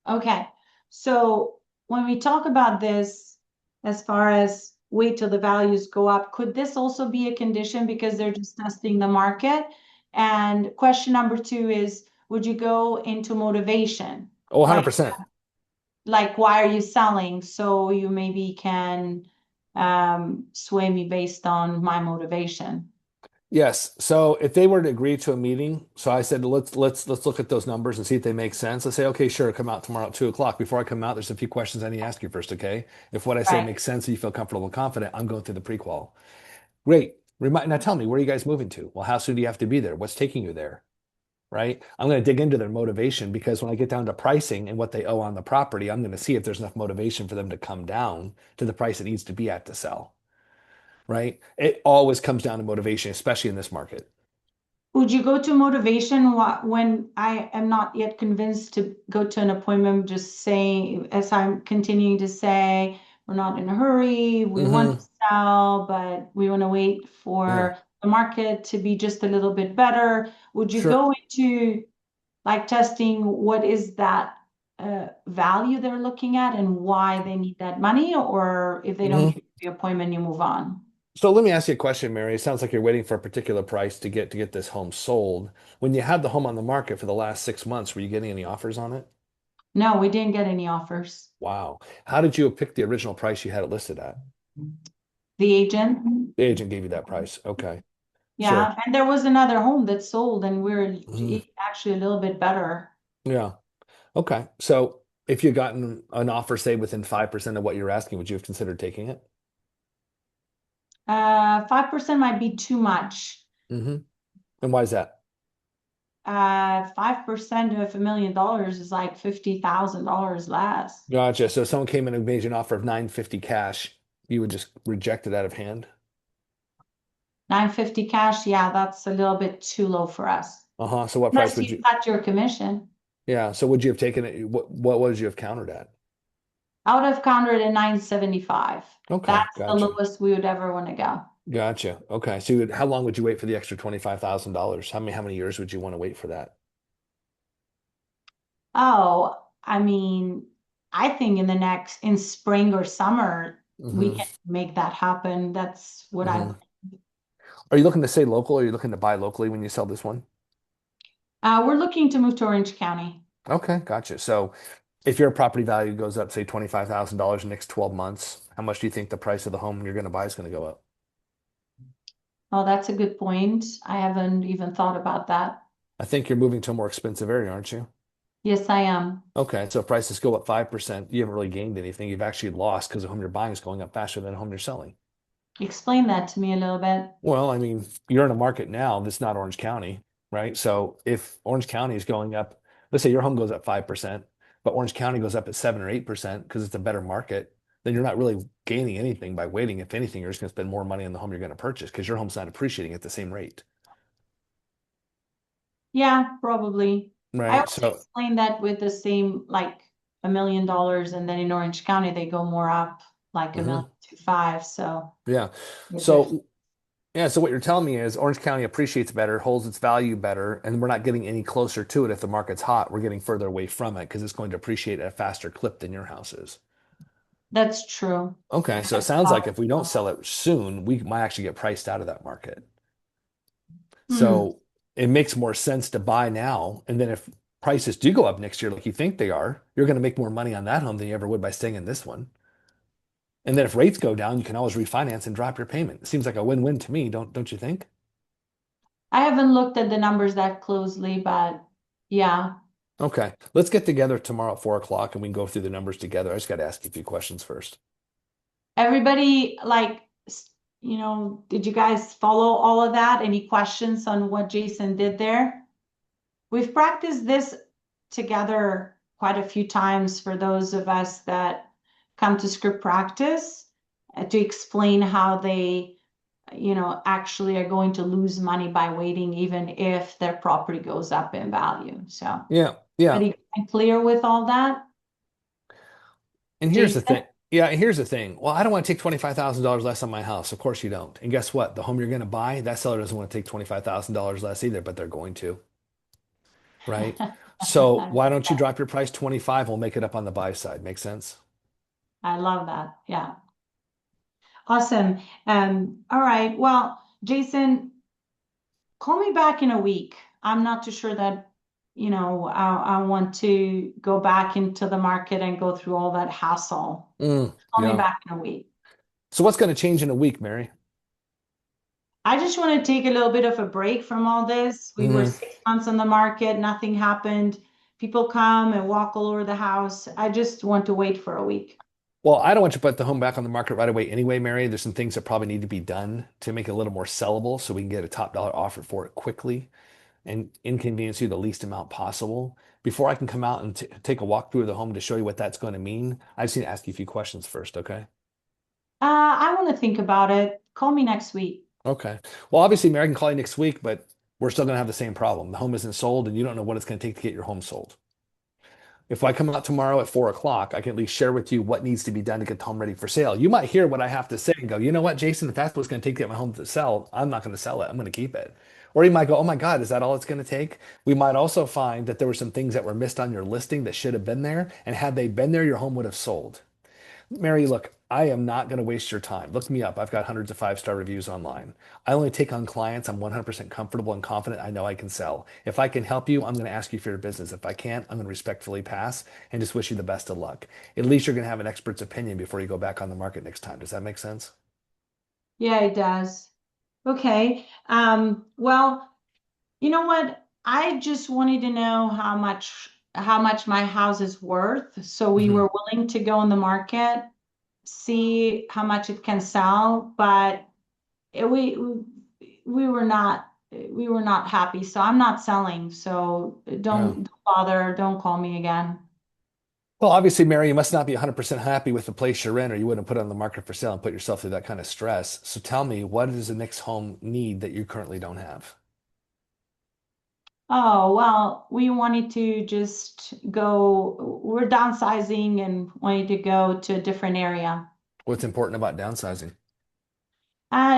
Okay. So when we talk about this, as far as wait till the values go up, could this also be a condition because they're just testing the market? And question number two is, would you go into motivation? Oh, Like, 100%. why are you selling? So you maybe can sway me based on my motivation. Yes. So if they were to agree to a meeting, so I said let's look at those numbers and see if they make sense. Let's say, okay, sure, come out tomorrow at 2 o'clock. Before I come out, there's a few questions I need to ask you first, okay? If what I say Right. makes sense and you feel comfortable and confident, I'm going through the pre-qual. Great. Now tell me, where are you guys moving to? Well, how soon do you have to be there? What's taking you there? Right? I'm going to dig into their motivation because when I get down to pricing and what they owe on the property, I'm going to see if there's enough motivation for them to come down to the price it needs to be at to sell. Right? It always comes down to motivation, especially in this market. Would you go to motivation when I am not yet convinced to go to an appointment, just saying, as I'm continuing to say, we're not in a hurry, we want Hmm. to sell, but we want to wait Yeah. for the market to be just a little bit better? Would you Sure. go into like testing what is that value they're looking at and why they need that money, or if they don't Hmm. give you the appointment, you move on? So let me ask you a question, Mary. It sounds like you're waiting for a particular price to get this home sold. When you had the home on the market for the last 6 months, were you getting any offers on it? No, we didn't get any offers. Wow. How did you pick the original price you had it listed at? The agent. The agent gave you that price. Okay. Sure. Yeah, and there was another home that sold, and we're Mhm. actually a little bit better. Yeah. Okay. So if you gotten an offer, say within 5% of what you're asking, would you have considered taking it? 5% might be too much. Hmm. And why is that? 5% of $1 million is like $50,000 less. Gotcha. So if someone came in and made you an offer of 950 cash, you would just reject it out of hand? 950 cash, yeah, that's a little bit too low for us. Uh-huh. So what price Unless would you you? cut your commission. Yeah. So would you have taken it? What would you have countered at? Out of counter at 975. Okay. That's the Gotcha. lowest we would ever want to go. Gotcha. Okay. So how long would you wait for the extra $25,000? How many years would you want to wait for that? Oh, I mean, I think in spring or summer, we Hmm. can make that happen. That's what I, Hmm. Are you looking to stay local or are you looking to buy locally when you sell this one? we're looking to move to Orange County. Okay, gotcha. So if your property value goes up, say $25,000 in the next 12 months, how much do you think the price of the home you're going to buy is going to go up? Oh, that's a good point. I haven't even thought about that. I think you're moving to a more expensive area, aren't you? Yes, I am. Okay, so if prices go up 5%, you haven't really gained anything. You've actually lost because the home you're buying is going up faster than the home you're selling. Explain that to me a little bit. Well, I mean, you're in a market now that's not Orange County, right? So if Orange County is going up, let's say your home goes up 5%, but Orange County goes up at 7 or 8% because it's a better market, then you're not really gaining anything by waiting. If anything, you're just going to spend more money on the home you're going to purchase because your home's not appreciating at the same rate, Yeah, probably. I right? also So, explained that with the same, like $1 million, and then in Orange County, they go more up, like a million mhm, to five. So yeah. the difference. So, yeah, so what you're telling me is Orange County appreciates better, holds its value better, and we're not getting any closer to it if the market's hot. We're getting further away from it because it's going to appreciate at a faster clip than your house is. That's true. Okay, so it sounds like if we don't sell it soon, we might actually get priced out of that market. Hmm. So it makes more sense to buy now. And then if prices do go up next year, like you think they are, you're going to make more money on that home than you ever would by staying in this one. And then if rates go down, you can always refinance and drop your payment. It seems like a win-win to me, don't you think? I haven't looked at the numbers that closely, but yeah. Okay. Let's get together tomorrow at 4 o'clock and we can go through the numbers together. I just got to ask you a few questions first. Everybody, like, did you guys follow all of that? Any questions on what Jason did there? We've practiced this together quite a few times for those of us that come to script practice to explain how they, actually are going to lose money by waiting, even if their property goes up in value. So, Yeah. Yeah. pretty clear with all that, And here's the Jason? thing. Yeah, and here's the thing. Well, I don't want to take $25,000 less on my house. Of course you don't. And guess what? The home you're going to buy, that seller doesn't want to take $25,000 less either, but they're going to, right? So why don't you drop your price 25? We'll make it up on the buy side. Make sense? I love that. Yeah. Awesome. All right. Well, Jason, call me back in a week. I'm not too sure that, I want to go back into the market and go through all that hassle. Call me Yeah. back in a week. So what's going to change in a week, Mary? I just want to take a little bit of a break from all this. We were Mm, 6 months on the market, nothing happened. People come and walk all over the house. I just want to wait for a week. well, I don't want you to put the home back on the market right away anyway, Mary. There's some things that probably need to be done to make it a little more sellable so we can get a top dollar offer for it quickly and inconvenience you the least amount possible. Before I can come out and take a walk through the home to show you what that's going to mean, I just need to ask you a few questions first, okay? I want to think about it. Call me next week. Okay. Well, obviously, Mary, I can call you next week, but we're still going to have the same problem. The home isn't sold, and you don't know what it's going to take to get your home sold. If I come out tomorrow at 4 o'clock, I can at least share with you what needs to be done to get the home ready for sale. You might hear what I have to say and go, you know what, Jason, if that's what's going to take to get my home to sell, I'm not going to sell it. I'm going to keep it. Or you might go, oh my God, is that all it's going to take? We might also find that there were some things that were missed on your listing that should have been there. And had they been there, your home would have sold. Mary, look, I am not going to waste your time. Look me up. I've got hundreds of five-star reviews online. I only take on clients I'm 100% comfortable and confident I know I can sell. If I can help you, I'm going to ask you for your business. If I can't, I'm going to respectfully pass and just wish you the best of luck. At least you're going to have an expert's opinion before you go back on the market next time. Does that make sense? Yeah, it does. Okay. Well, you know what? I just wanted to know how much my house is worth. So we Hmm. were willing to go on the market, see how much it can sell, but it, we were not happy. So I'm not selling. So Yeah. don't bother. Don't call me again. Well, obviously, Mary, you must not be 100% happy with the place you're in, or you wouldn't put it on the market for sale and put yourself through that kind of stress. So tell me, what does the next home need that you currently don't have? Oh, well, we wanted to just go, we're downsizing and wanted to go to a different area. What's important about downsizing?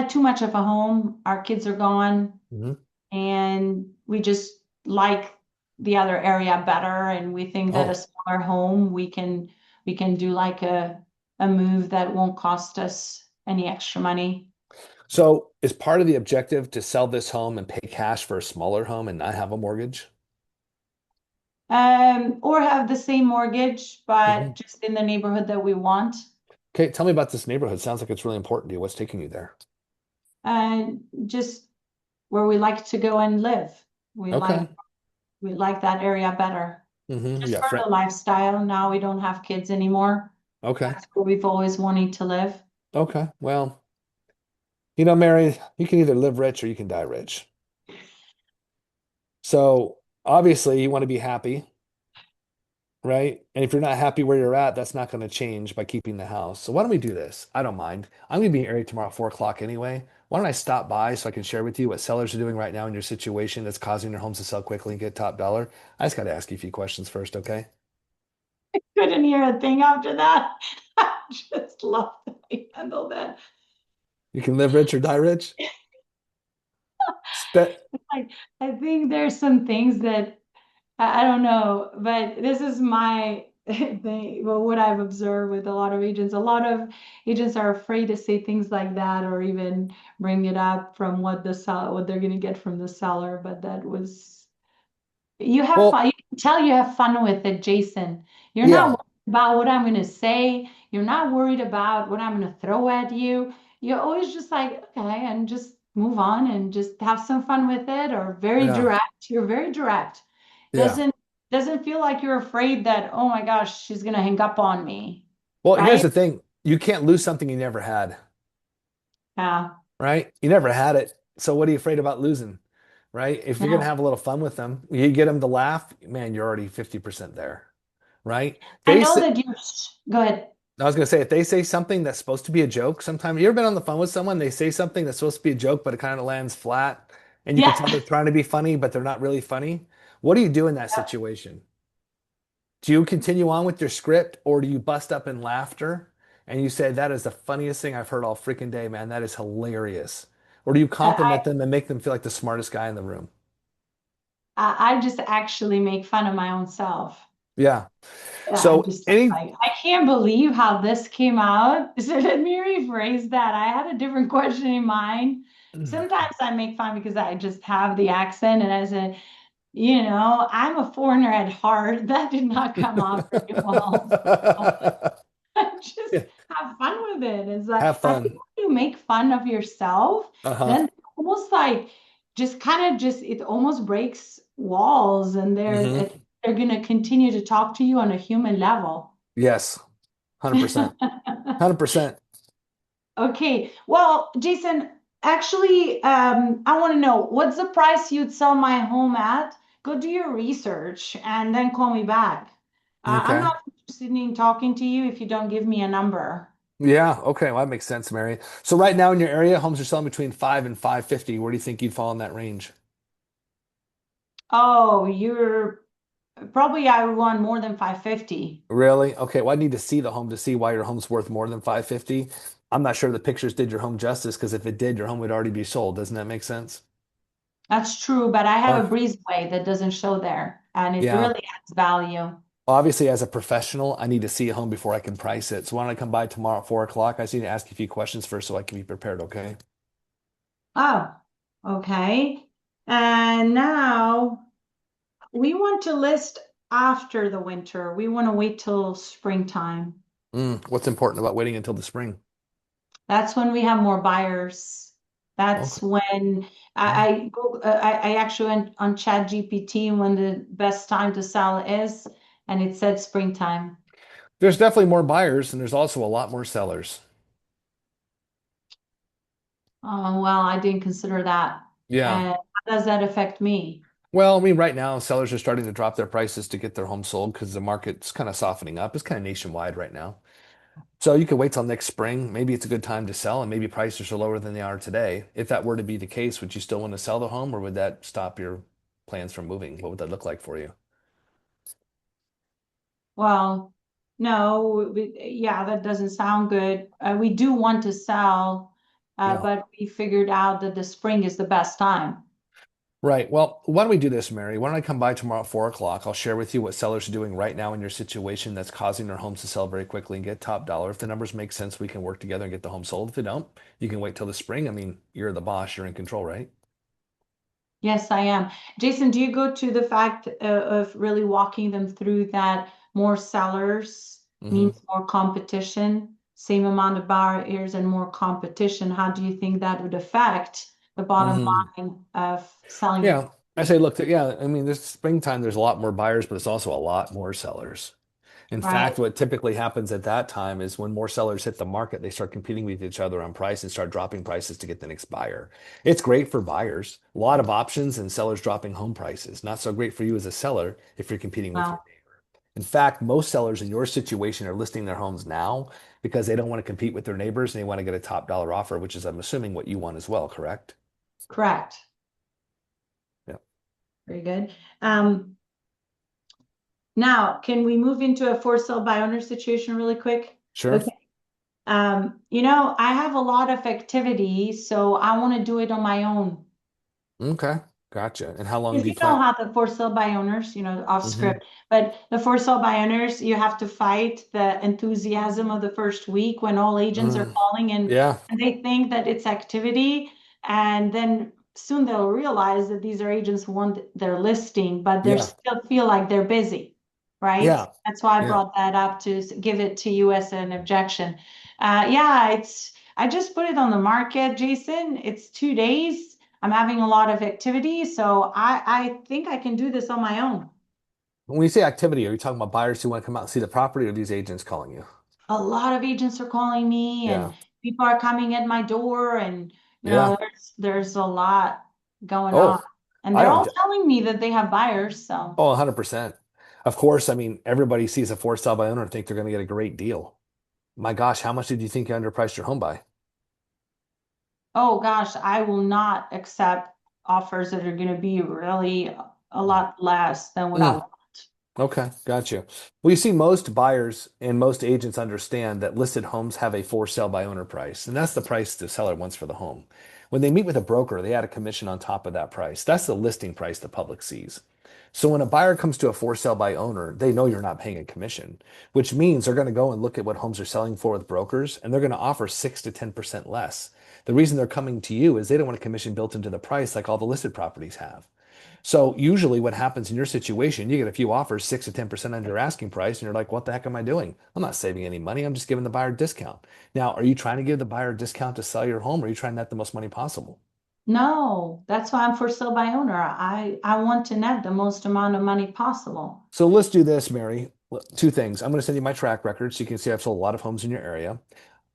Too much of a home. Our kids are gone, Hmm. and we just like the other area better. And we think that a Oh, smaller home, we can do like a move that won't cost us any extra money. so is part of the objective to sell this home and pay cash for a smaller home and not have a mortgage? Or have the same mortgage, Hmm. but just in the neighborhood that we want. Okay, tell me about this neighborhood. Sounds like it's really important to you. What's taking you there? Just where we like to go and live. We like Okay. we like that area better. You Just got for friend. the lifestyle. Now we don't have kids anymore. Okay. That's where we've always wanted to live. Okay. Well, Mary, you can either live rich or you can die rich. So obviously you want to be happy, right? And if you're not happy where you're at, that's not going to change by keeping the house. So why don't we do this? I don't mind. I'm going to be in area tomorrow at 4 o'clock anyway. Why don't I stop by so I can share with you what sellers are doing right now in your situation that's causing their homes to sell quickly and get top dollar? I just got to ask you a few questions first, okay? Couldn't hear a thing after that. I just love that we handle that. You can live rich or die rich. Spe Like, I think there's some things that I don't know, but this is my thing. Well, what I've observed with a lot of agents are afraid to say things like that or even bring it up from what they're going to get from the seller. But that was you have fun. well, You can tell you have fun with it, Jason. You're not yeah. worried about what I'm going to say. You're not worried about what I'm going to throw at you. You're always just like, okay, and just move on and just have some fun with it, or very Yeah. direct. You're very direct. Yeah. Doesn't feel like you're afraid that, oh my gosh, she's going to hang up on me, Well, here's right? the thing. You can't lose something you never had, Yeah. right? You never had it. So what are you afraid about losing, right? If you're gonna No. have a little fun with them, you get them to laugh, man, you're already 50% there, right? I They know say, that you go ahead. I was gonna say, if they say something that's supposed to be a joke, sometimes you ever been on the phone with someone, they say something that's supposed to be a joke, but it kind of lands flat, and you can tell Yeah. they're trying to be funny, but they're not really funny. What do you do in that situation? Do you continue on with your script, or do you bust up in laughter and you say, that is the funniest thing I've heard all freaking day, man? That is hilarious. Or do you compliment them and make them feel like the smartest guy in the room? I just actually make fun of my own self. Yeah. Yeah, I'm So just any, like, I can't believe how this came out. So let me rephrase that. I had a different question in mind. Sometimes I make fun because I just have the accent, and as a, I'm a foreigner at heart. That did not come out very well. Just Yeah, have fun with it. It's like, have I think fun. when you make fun of yourself, Uh-huh. then almost like just kind of just it almost breaks walls, and Hmm. they're gonna continue to talk to you on a human level. Yes. 100%. 100%. Okay, well, Jason, actually, I want to know what's the price you'd sell my home at? Go do your research and then call me back. I'm Okay. not interested in talking to you if you don't give me a number. Yeah. Okay. Well, that makes sense, Mary. So right now in your area, homes are selling between 5 and 550. Where do you think you'd fall in that range? Oh, you're probably I want more than 550. Really? Okay. Well, I need to see the home to see why your home's worth more than 550. I'm not sure the pictures did your home justice because if it did, your home would already be sold. Doesn't that make sense? That's true, but I have a Okay. breezeway that doesn't show there, and it Yeah. really adds value. Obviously, as a professional, I need to see a home before I can price it. So why don't I come by tomorrow at 4 o'clock? I just need to ask you a few questions first so I can be prepared, okay? Oh, okay. And now we want to list after the winter. We want to wait till springtime. What's important about waiting until the spring? That's when we have more buyers. Okay. That's when I actually went on Chat GPT when the best time to sell is, and it said springtime. There's definitely more buyers and there's also a lot more sellers. Oh, well, I didn't consider that. Yeah. And how does that affect me? Well, I mean, right now, sellers are starting to drop their prices to get their home sold because the market's kind of softening up. It's kind of nationwide right now. So you could wait till next spring. Maybe it's a good time to sell, and maybe prices are lower than they are today. If that were to be the case, would you still want to sell the home, or would that stop your plans from moving? What would that look like for you? Well, no, yeah, that doesn't sound good. We do want to sell, Yeah. but we figured out that the spring is the best time. Right. Well, why don't we do this, Mary? Why don't I come by tomorrow at 4 o'clock? I'll share with you what sellers are doing right now in your situation that's causing their homes to sell very quickly and get top dollar. If the numbers make sense, we can work together and get the home sold. If they don't, you can wait till the spring. I mean, you're the boss, you're in control, right? Yes, I am. Jason, do you go to the fact of really walking them through that more sellers Hmm. means more competition, same amount of buyers and more competition? How do you think that would affect the bottom Hmm. line of selling your Yeah. I property? say, look, yeah, I mean, this springtime, there's a lot more buyers, but it's also a lot more sellers. In Right. fact, what typically happens at that time is when more sellers hit the market, they start competing with each other on price and start dropping prices to get the next buyer. It's great for buyers, a lot of options and sellers dropping home prices. Not so great for you as a seller if you're competing with your Well, neighbor. In fact, most sellers in your situation are listing their homes now because they don't want to compete with their neighbors and they want to get a top dollar offer, which is, I'm assuming, what you want as well, correct? correct. Yeah. Very good. Now, can we move into a for sale by owner situation really quick? Sure. Okay. I have a lot of activity, so I want to do it on my own. Okay. Gotcha. And how long Because do you you know plan? how the for sale by owners, off Hmm. script, but the for sale by owners, you have to fight the enthusiasm of the first week when all agents are Mm. calling Yeah. and they think that it's activity. And then soon they'll realize that these are agents who want their listing, but they Yeah. still feel like they're busy, right? Yeah. That's why I Yeah. brought that up to give it to you as an objection. Yeah, I just put it on the market, Jason. It's 2 days. I'm having a lot of activity, so I think I can do this on my own. When you say activity, are you talking about buyers who want to come out and see the property or these agents calling you? A lot of agents are calling me Yeah. and people are coming at my door and Yeah. there's a lot going on. Oh, And I they're don't. all telling me that they have buyers, so Oh, 100%. Of course, I mean, everybody sees a for sale by owner and think they're going to get a great deal. My gosh, how much did you think you underpriced your home by? oh gosh, I will not accept offers that are going to be really a lot less than what I Mm. want. Okay, got you. Well, you see, most buyers and most agents understand that listed homes have a for sale by owner price, and that's the price the seller wants for the home. When they meet with a broker, they add a commission on top of that price. That's the listing price the public sees. So when a buyer comes to a for sale by owner, they know you're not paying a commission, which means they're going to go and look at what homes are selling for with brokers, and they're going to offer 6 to 10% less. The reason they're coming to you is they don't want a commission built into the price like all the listed properties have. So usually what happens in your situation, you get a few offers, 6 to 10% under your asking price, and you're like, what the heck am I doing? I'm not saving any money. I'm just giving the buyer a discount. Now, are you trying to give the buyer a discount to sell your home, or are you trying to net the most money possible? No, that's why I'm for sale by owner. I want to net the most amount of money possible. So let's do this, Mary. Two things. I'm going to send you my track record so you can see I've sold a lot of homes in your area.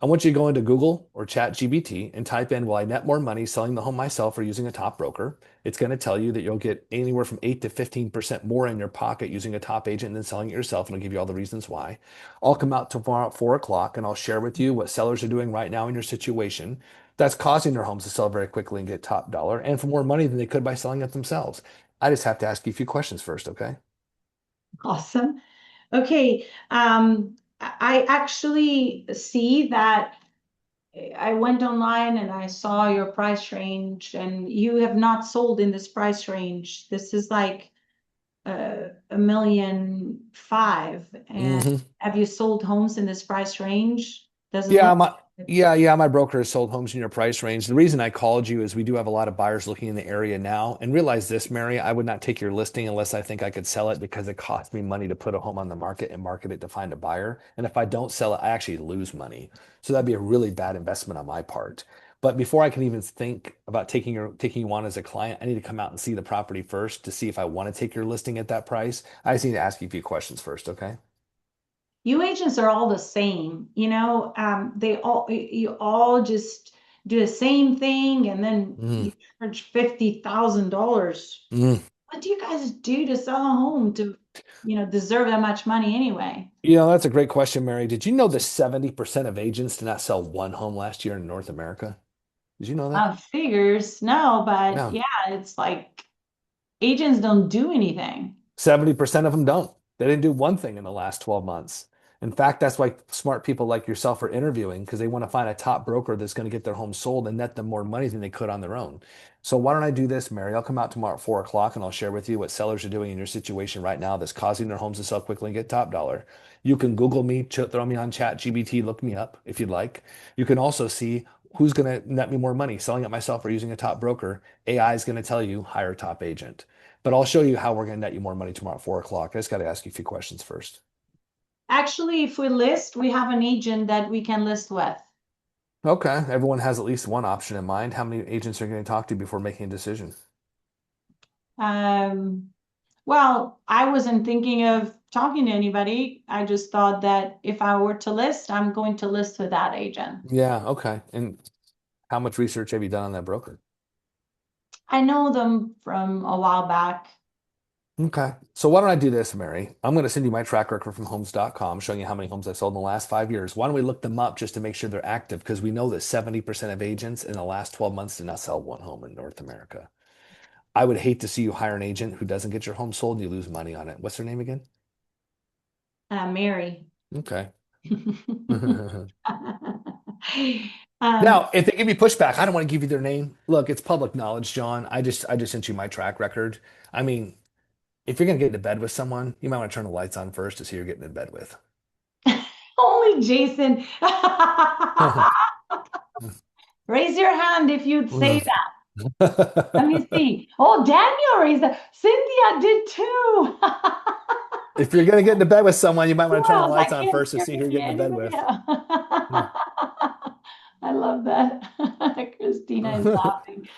I want you to go into Google or Chat GBT and type in, will I net more money selling the home myself or using a top broker? It's going to tell you that you'll get anywhere from 8 to 15% more in your pocket using a top agent than selling it yourself. And I'll give you all the reasons why. I'll come out tomorrow at 4 o'clock and I'll share with you what sellers are doing right now in your situation that's causing their homes to sell very quickly and get top dollar and for more money than they could by selling it themselves. I just have to ask you a few questions first, okay? Awesome. Okay. I actually see that I went online and I saw your price range, and you have not sold in this price range. This is like 1.5 million. And hmm have you sold homes in this price range? Doesn't Yeah, look my like it. yeah, my broker has sold homes in your price range. The reason I called you is we do have a lot of buyers looking in the area now. And realize this, Mary, I would not take your listing unless I think I could sell it because it costs me money to put a home on the market and market it to find a buyer. And if I don't sell it, I actually lose money. So that'd be a really bad investment on my part. But before I can even think about taking you on as a client, I need to come out and see the property first to see if I want to take your listing at that price. I just need to ask you a few questions first, okay? You agents are all the same, you all just do the same thing and then Mm, you charge $50,000. mm. What do you guys do to sell a home to, deserve that much money anyway? That's a great question, Mary. Did you know that 70% of agents did not sell one home last year in North America? Did you know that? Figures, no, but Yeah. yeah, it's like agents don't do anything. 70% of them don't. They didn't do one thing in the last 12 months. In fact, that's why smart people like yourself are interviewing because they want to find a top broker that's going to get their home sold and net them more money than they could on their own. So why don't I do this, Mary? I'll come out tomorrow at 4 o'clock and I'll share with you what sellers are doing in your situation right now that's causing their homes to sell quickly and get top dollar. You can Google me, throw me on Chat GBT, look me up if you'd like. You can also see who's going to net me more money, selling it myself or using a top broker. AI is going to tell you hire a top agent. But I'll show you how we're going to net you more money tomorrow at 4 o'clock. I just got to ask you a few questions first. Actually, if we list, we have an agent that we can list with. Okay. Everyone has at least one option in mind. How many agents are you going to talk to before making a decision? Um, well, I wasn't thinking of talking to anybody. I just thought that if I were to list, I'm going to list with that agent. Yeah. Okay. And how much research have you done on that broker? I know them from a while back. Okay. So why don't I do this, Mary? I'm going to send you my track record from homes.com showing you how many homes I've sold in the last 5 years. Why don't we look them up just to make sure they're active? Because we know that 70% of agents in the last 12 months did not sell one home in North America. I would hate to see you hire an agent who doesn't get your home sold and you lose money on it. What's their name again? Mary. Okay. Um, Now, if they give you pushback, I don't want to give you their name. Look, it's public knowledge, John. I just sent you my track record. I mean, if you're gonna get into bed with someone, you might want to turn the lights on first to see who you're getting in bed with. only Jason. Raise your hand if you'd say that. Let me see. Oh, Daniel raised that. Cynthia did too. If you're going to get into bed with someone, you might want to turn the Well, I lights on can't first to hear see who you're maybe getting in bed anybody with. else. Yeah. I love that. Christina is laughing.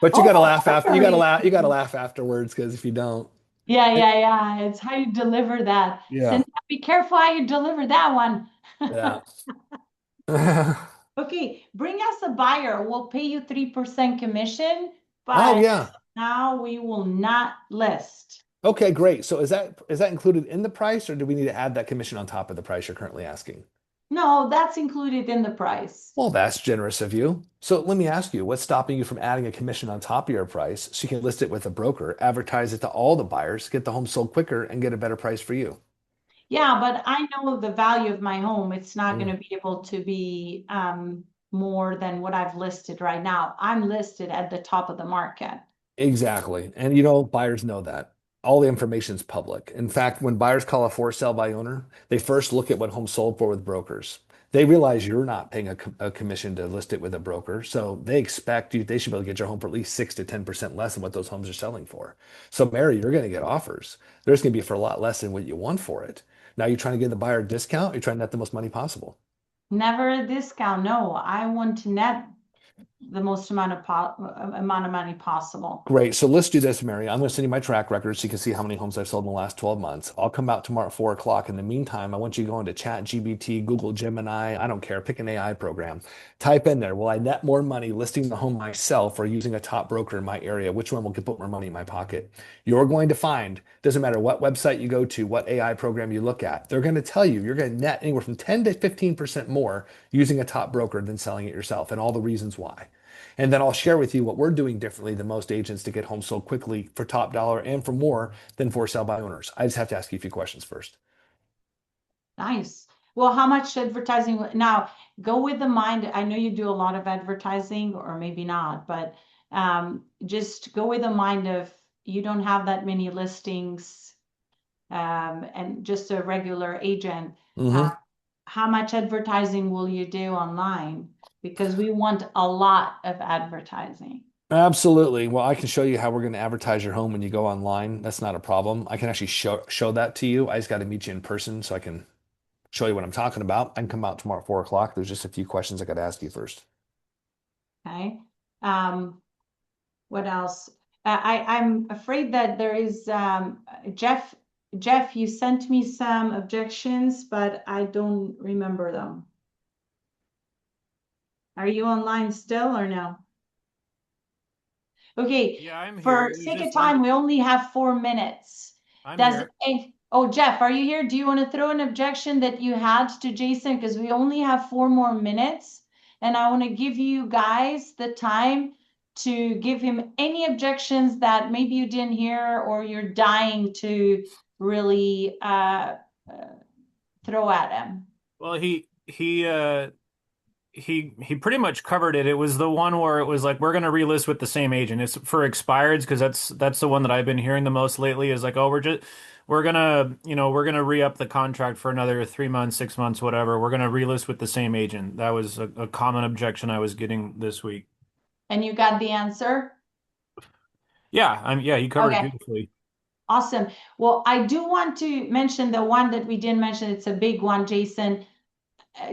But you Oh, got to laugh after. You got to partnering. laugh. You got to laugh afterwards because if you don't, Yeah, yeah, yeah. It's how you deliver that. yeah, Cynthia, be careful how you deliver that one. yeah. Okay, bring us a buyer. We'll pay you 3% commission, Oh but yeah. now we will not list. Okay, great. So is that included in the price, or do we need to add that commission on top of the price you're currently asking? No, that's included in the price. Well, that's generous of you. So let me ask you, what's stopping you from adding a commission on top of your price so you can list it with a broker, advertise it to all the buyers, get the home sold quicker, and get a better price for you? Yeah, but I know the value of my home. It's not going Mm. to be able to be more than what I've listed right now. I'm listed at the top of the market. Exactly. And buyers know that. All the information is public. In fact, when buyers call a for sale by owner, they first look at what homes sold for with brokers. They realize you're not paying a commission to list it with a broker. So they expect they should be able to get your home for at least 6 to 10% less than what those homes are selling for. So, Mary, you're going to get offers. There's going to be for a lot less than what you want for it. Now, you're trying to give the buyer a discount, you're trying to net the most money possible. Never a discount. No, I want to net the most amount of money possible. Great. So let's do this, Mary. I'm going to send you my track record so you can see how many homes I've sold in the last 12 months. I'll come out tomorrow at 4 o'clock. In the meantime, I want you to go into Chat GBT, Google Gemini. I don't care. Pick an AI program. Type in there, will I net more money listing the home myself or using a top broker in my area? Which one will put more money in my pocket? You're going to find, doesn't matter what website you go to, what AI program you look at, they're going to tell you you're going to net anywhere from 10 to 15% more using a top broker than selling it yourself and all the reasons why. And then I'll share with you what we're doing differently than most agents to get homes sold quickly for top dollar and for more than for sale by owners. I just have to ask you a few questions first. Nice. Well, how much advertising? Now, go with the mind. I know you do a lot of advertising, or maybe not, but just go with the mind of you don't have that many listings and just a regular agent. Uh, Hmm. how much advertising will you do online? Because we want a lot of advertising. Absolutely. Well, I can show you how we're going to advertise your home when you go online. That's not a problem. I can actually show that to you. I just got to meet you in person so I can show you what I'm talking about. I can come out tomorrow at 4 o'clock. There's just a few questions I got to ask you first. Okay. Um, what else? I'm afraid that there is Jeff. Jeff, you sent me some objections, but I don't remember them. Are you online still or no? Okay, Yeah, I'm here. for It was sake of just one. time, we only have 4 minutes. I'm Does here. oh Jeff, are you here? Do you want to throw an objection that you had to Jason? Because we only have 4 more minutes, and I want to give you guys the time to give him any objections that maybe you didn't hear or you're dying to really throw at him. Well, he pretty much covered it. It was the one where it was like we're gonna relist with the same agent. It's for expireds because that's the one that I've been hearing the most lately. Is like, oh, we're gonna re-up the contract for another 3 months, 6 months, whatever. We're gonna relist with the same agent. That was a common objection I was getting this week. And you got the answer? Yeah, he covered it Okay. beautifully. Awesome. Well, I do want to mention the one that we didn't mention. It's a big one, Jason.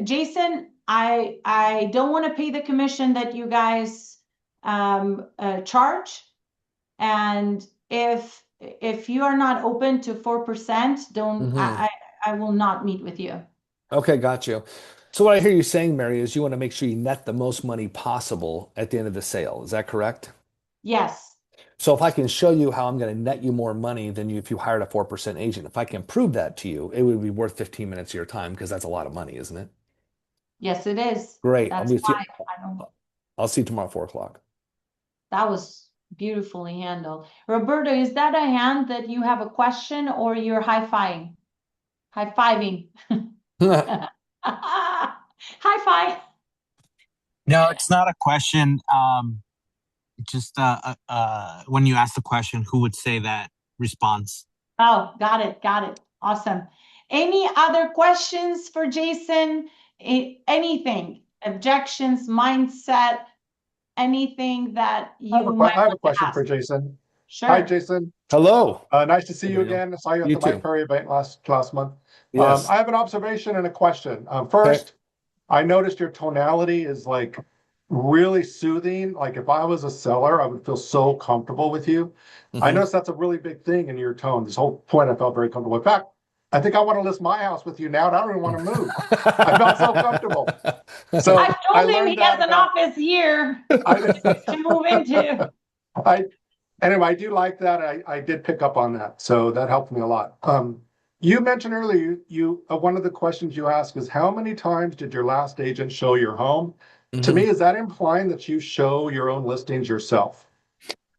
Jason, I don't want to pay the commission that you guys charge. And if you are not open to 4%, don't Hmm. I will not meet with you. Okay, got you. So what I hear you saying, Mary, is you want to make sure you net the most money possible at the end of the sale. Is that correct? Yes, So if I can show you how I'm going to net you more money than you if you hired a 4% agent, if I can prove that to you, it would be worth 15 minutes of your time because that's a lot of money, isn't it? yes, it is. Great. That's why I don't. I'll see you tomorrow at 4 o'clock. That was beautifully handled. Roberto, is that a hand that you have a question or you're high-fiving? High-fiving. High five. No, it's not a question. Just when you ask the question, who would say that response? Oh, got it. Got it. Awesome. Any other questions for Jason? Anything? Objections, mindset, anything that you might I have a want to question for ask? Jason. Hi, Sure. Jason. Hello. Nice to see Hey, you Daniel. again. I saw you at You the Mike too. Perry event last month. Yes. I have an observation and a question. Okay. First, I noticed your tonality is like really soothing. Like if I was a seller, I would feel so comfortable with you. I Mhm. noticed that's a really big thing in your tone. This whole point, I felt very comfortable. In fact, I think I want to list my house with you now, and I don't even want to move. I felt so comfortable. I So I told him learned he has that an about office here I to move into. I anyway, I do like that. I did pick up on that, so that helped me a lot. You mentioned earlier you one of the questions you asked is how many times did your last agent show your home? To me, Mhm. is that implying that you show your own listings yourself?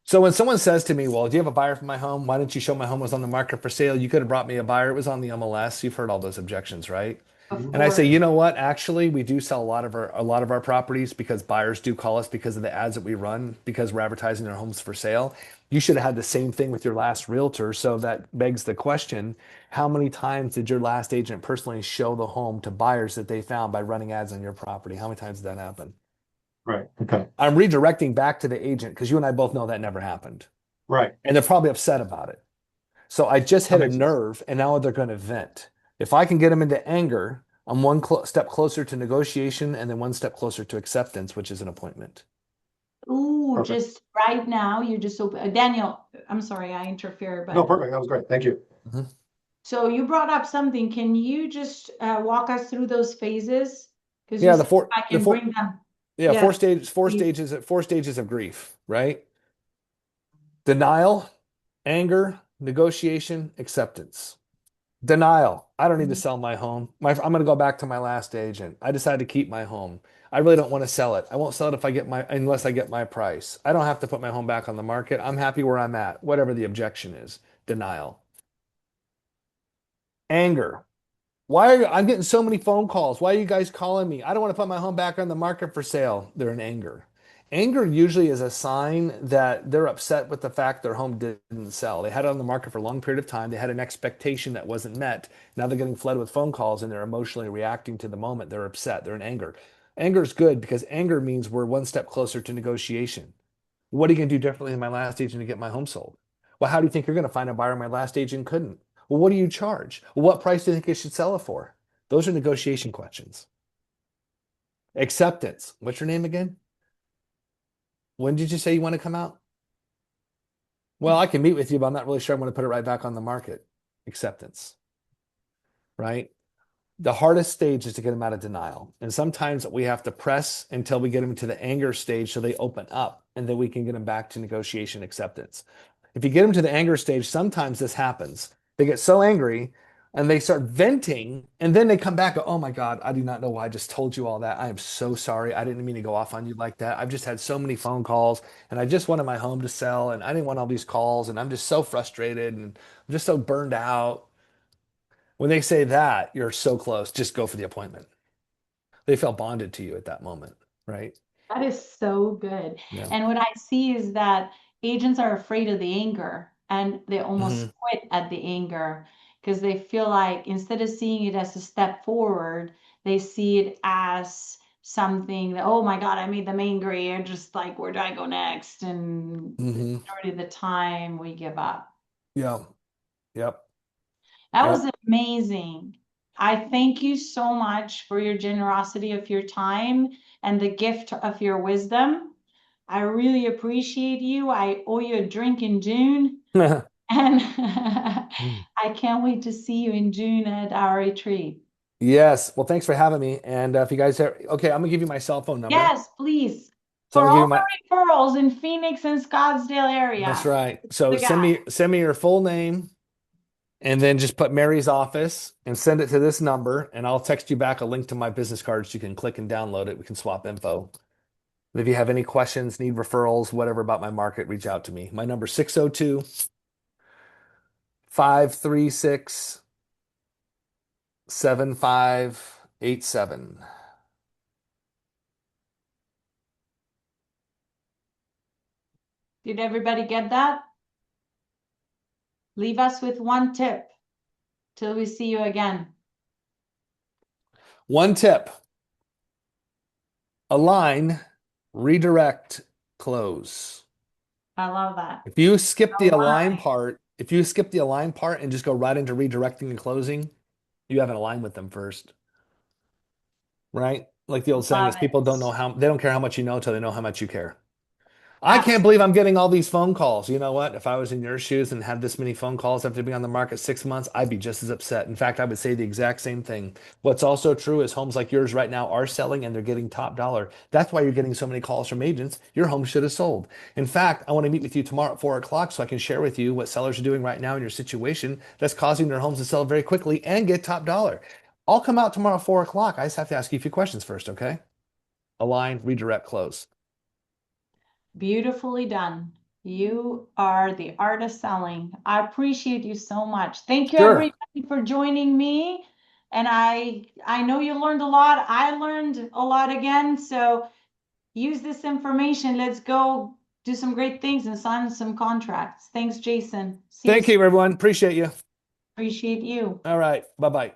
So when someone says to me, "Well, do you have a buyer for my home? Why didn't you show my home was on the market for sale? You could have brought me a buyer. It was on the MLS." You've heard all those objections, right? Of And I say, course. you know what? Actually, we do sell a lot of our properties because buyers do call us because of the ads that we run because we're advertising their homes for sale. You should have had the same thing with your last realtor. So that begs the question, how many times did your last agent personally show the home to buyers that they found by running ads on your property? How many times did that happen? Right. Okay. I'm redirecting back to the agent because you and I both know that never happened. Right. And they're probably upset about it. So I just That hit a makes sense. nerve and now they're going to vent. If I can get them into anger, I'm one step closer to negotiation and then one step closer to acceptance, which is an appointment. Ooh, Perfect. just right now, you just open, Daniel, I'm sorry, I interfere, No, but perfect. That was great. Thank you. Mhm. so you brought up something. Can you just walk us through those phases? Because you Yeah, said I the can four, bring them. yeah, Yeah, please. four stages of grief, right? Denial, anger, negotiation, acceptance. Denial. I don't need to sell my home. I'm going to go back to my last agent. I decided to keep my home. I really don't want to sell it. I won't sell it if I get my unless I get my price. I don't have to put my home back on the market. I'm happy where I'm at, whatever the objection is. Denial. Anger. Why are I'm getting so many phone calls? Why are you guys calling me? I don't want to put my home back on the market for sale. They're in anger. Anger usually is a sign that they're upset with the fact their home didn't sell. They had it on the market for a long period of time. They had an expectation that wasn't met. Now they're getting flooded with phone calls and they're emotionally reacting to the moment. They're upset. They're in anger. Anger is good because anger means we're one step closer to negotiation. What are you going to do differently than my last agent to get my home sold? Well, how do you think you're going to find a buyer my last agent couldn't? Well, what do you charge? Well, what price do you think I should sell it for? Those are negotiation questions. Acceptance. What's your name again? When did you say you want to come out? Well, I can meet with you, but I'm not really sure I want to put it right back on the market. Acceptance, right? The hardest stage is to get them out of denial. And sometimes we have to press until we get them to the anger stage so they open up and then we can get them back to negotiation acceptance. If you get them to the anger stage, sometimes this happens. They get so angry and they start venting and then they come back and, oh my God, I do not know why I just told you all that. I am so sorry. I didn't mean to go off on you like that. I've just had so many phone calls and I just wanted my home to sell and I didn't want all these calls and I'm just so frustrated and I'm just so burned out. When they say that, you're so close, just go for the appointment. They felt bonded to you at that moment, right? That is so good. Yeah. And what I see is that agents are afraid of the anger and they Hmm. almost quit at the anger because they feel like instead of seeing it as a step forward, they see it as something that, oh my God, I made them angry. And just like, where do I go next? And the Hmm. majority of the time we give up. Yeah. Yep. That was Yep. amazing. I thank you so much for your generosity of your time and the gift of your wisdom. I really appreciate you. I owe you a drink in June, and I can't wait to see you in June at our retreat. Yes. Well, thanks for having me. And if you guys have, okay, I'm gonna give you my cell phone number. Yes, please. So I'm For gonna give all you my, the referrals in Phoenix and Scottsdale that's area, right. So the guy. send me your full name and then just put Mary's office and send it to this number. And I'll text you back a link to my business card so you can click and download it. We can swap info. And if you have any questions, need referrals, whatever about my market, reach out to me. My number 602 536 7587. Did everybody get that? Leave us with one tip till we see you again. One tip: align, redirect, close. I love that. If you skip the align Align. part, if you skip the align part and just go right into redirecting and closing, you haven't aligned with them first. Right? Like the old saying Love is people don't know it. how they don't care how much you know until they know how much you care. I can't Absolutely. believe I'm getting all these phone calls. You know what? If I was in your shoes and had this many phone calls after being on the market 6 months, I'd be just as upset. In fact, I would say the exact same thing. What's also true is homes like yours right now are selling and they're getting top dollar. That's why you're getting so many calls from agents. Your home should have sold. In fact, I want to meet with you tomorrow at 4 o'clock so I can share with you what sellers are doing right now in your situation that's causing their homes to sell very quickly and get top dollar. I'll come out tomorrow at 4 o'clock. I just have to ask you a few questions first, okay? Align, redirect, close. Beautifully done. You are the art of selling. I appreciate you so much. Thank you, Sure. everybody, for joining me. And I know you learned a lot. I learned a lot again. So use this information. Let's go do some great things and sign some contracts. Thanks, Jason. See you Thank soon. you, everyone. Appreciate you. Appreciate you. All right. Bye-bye.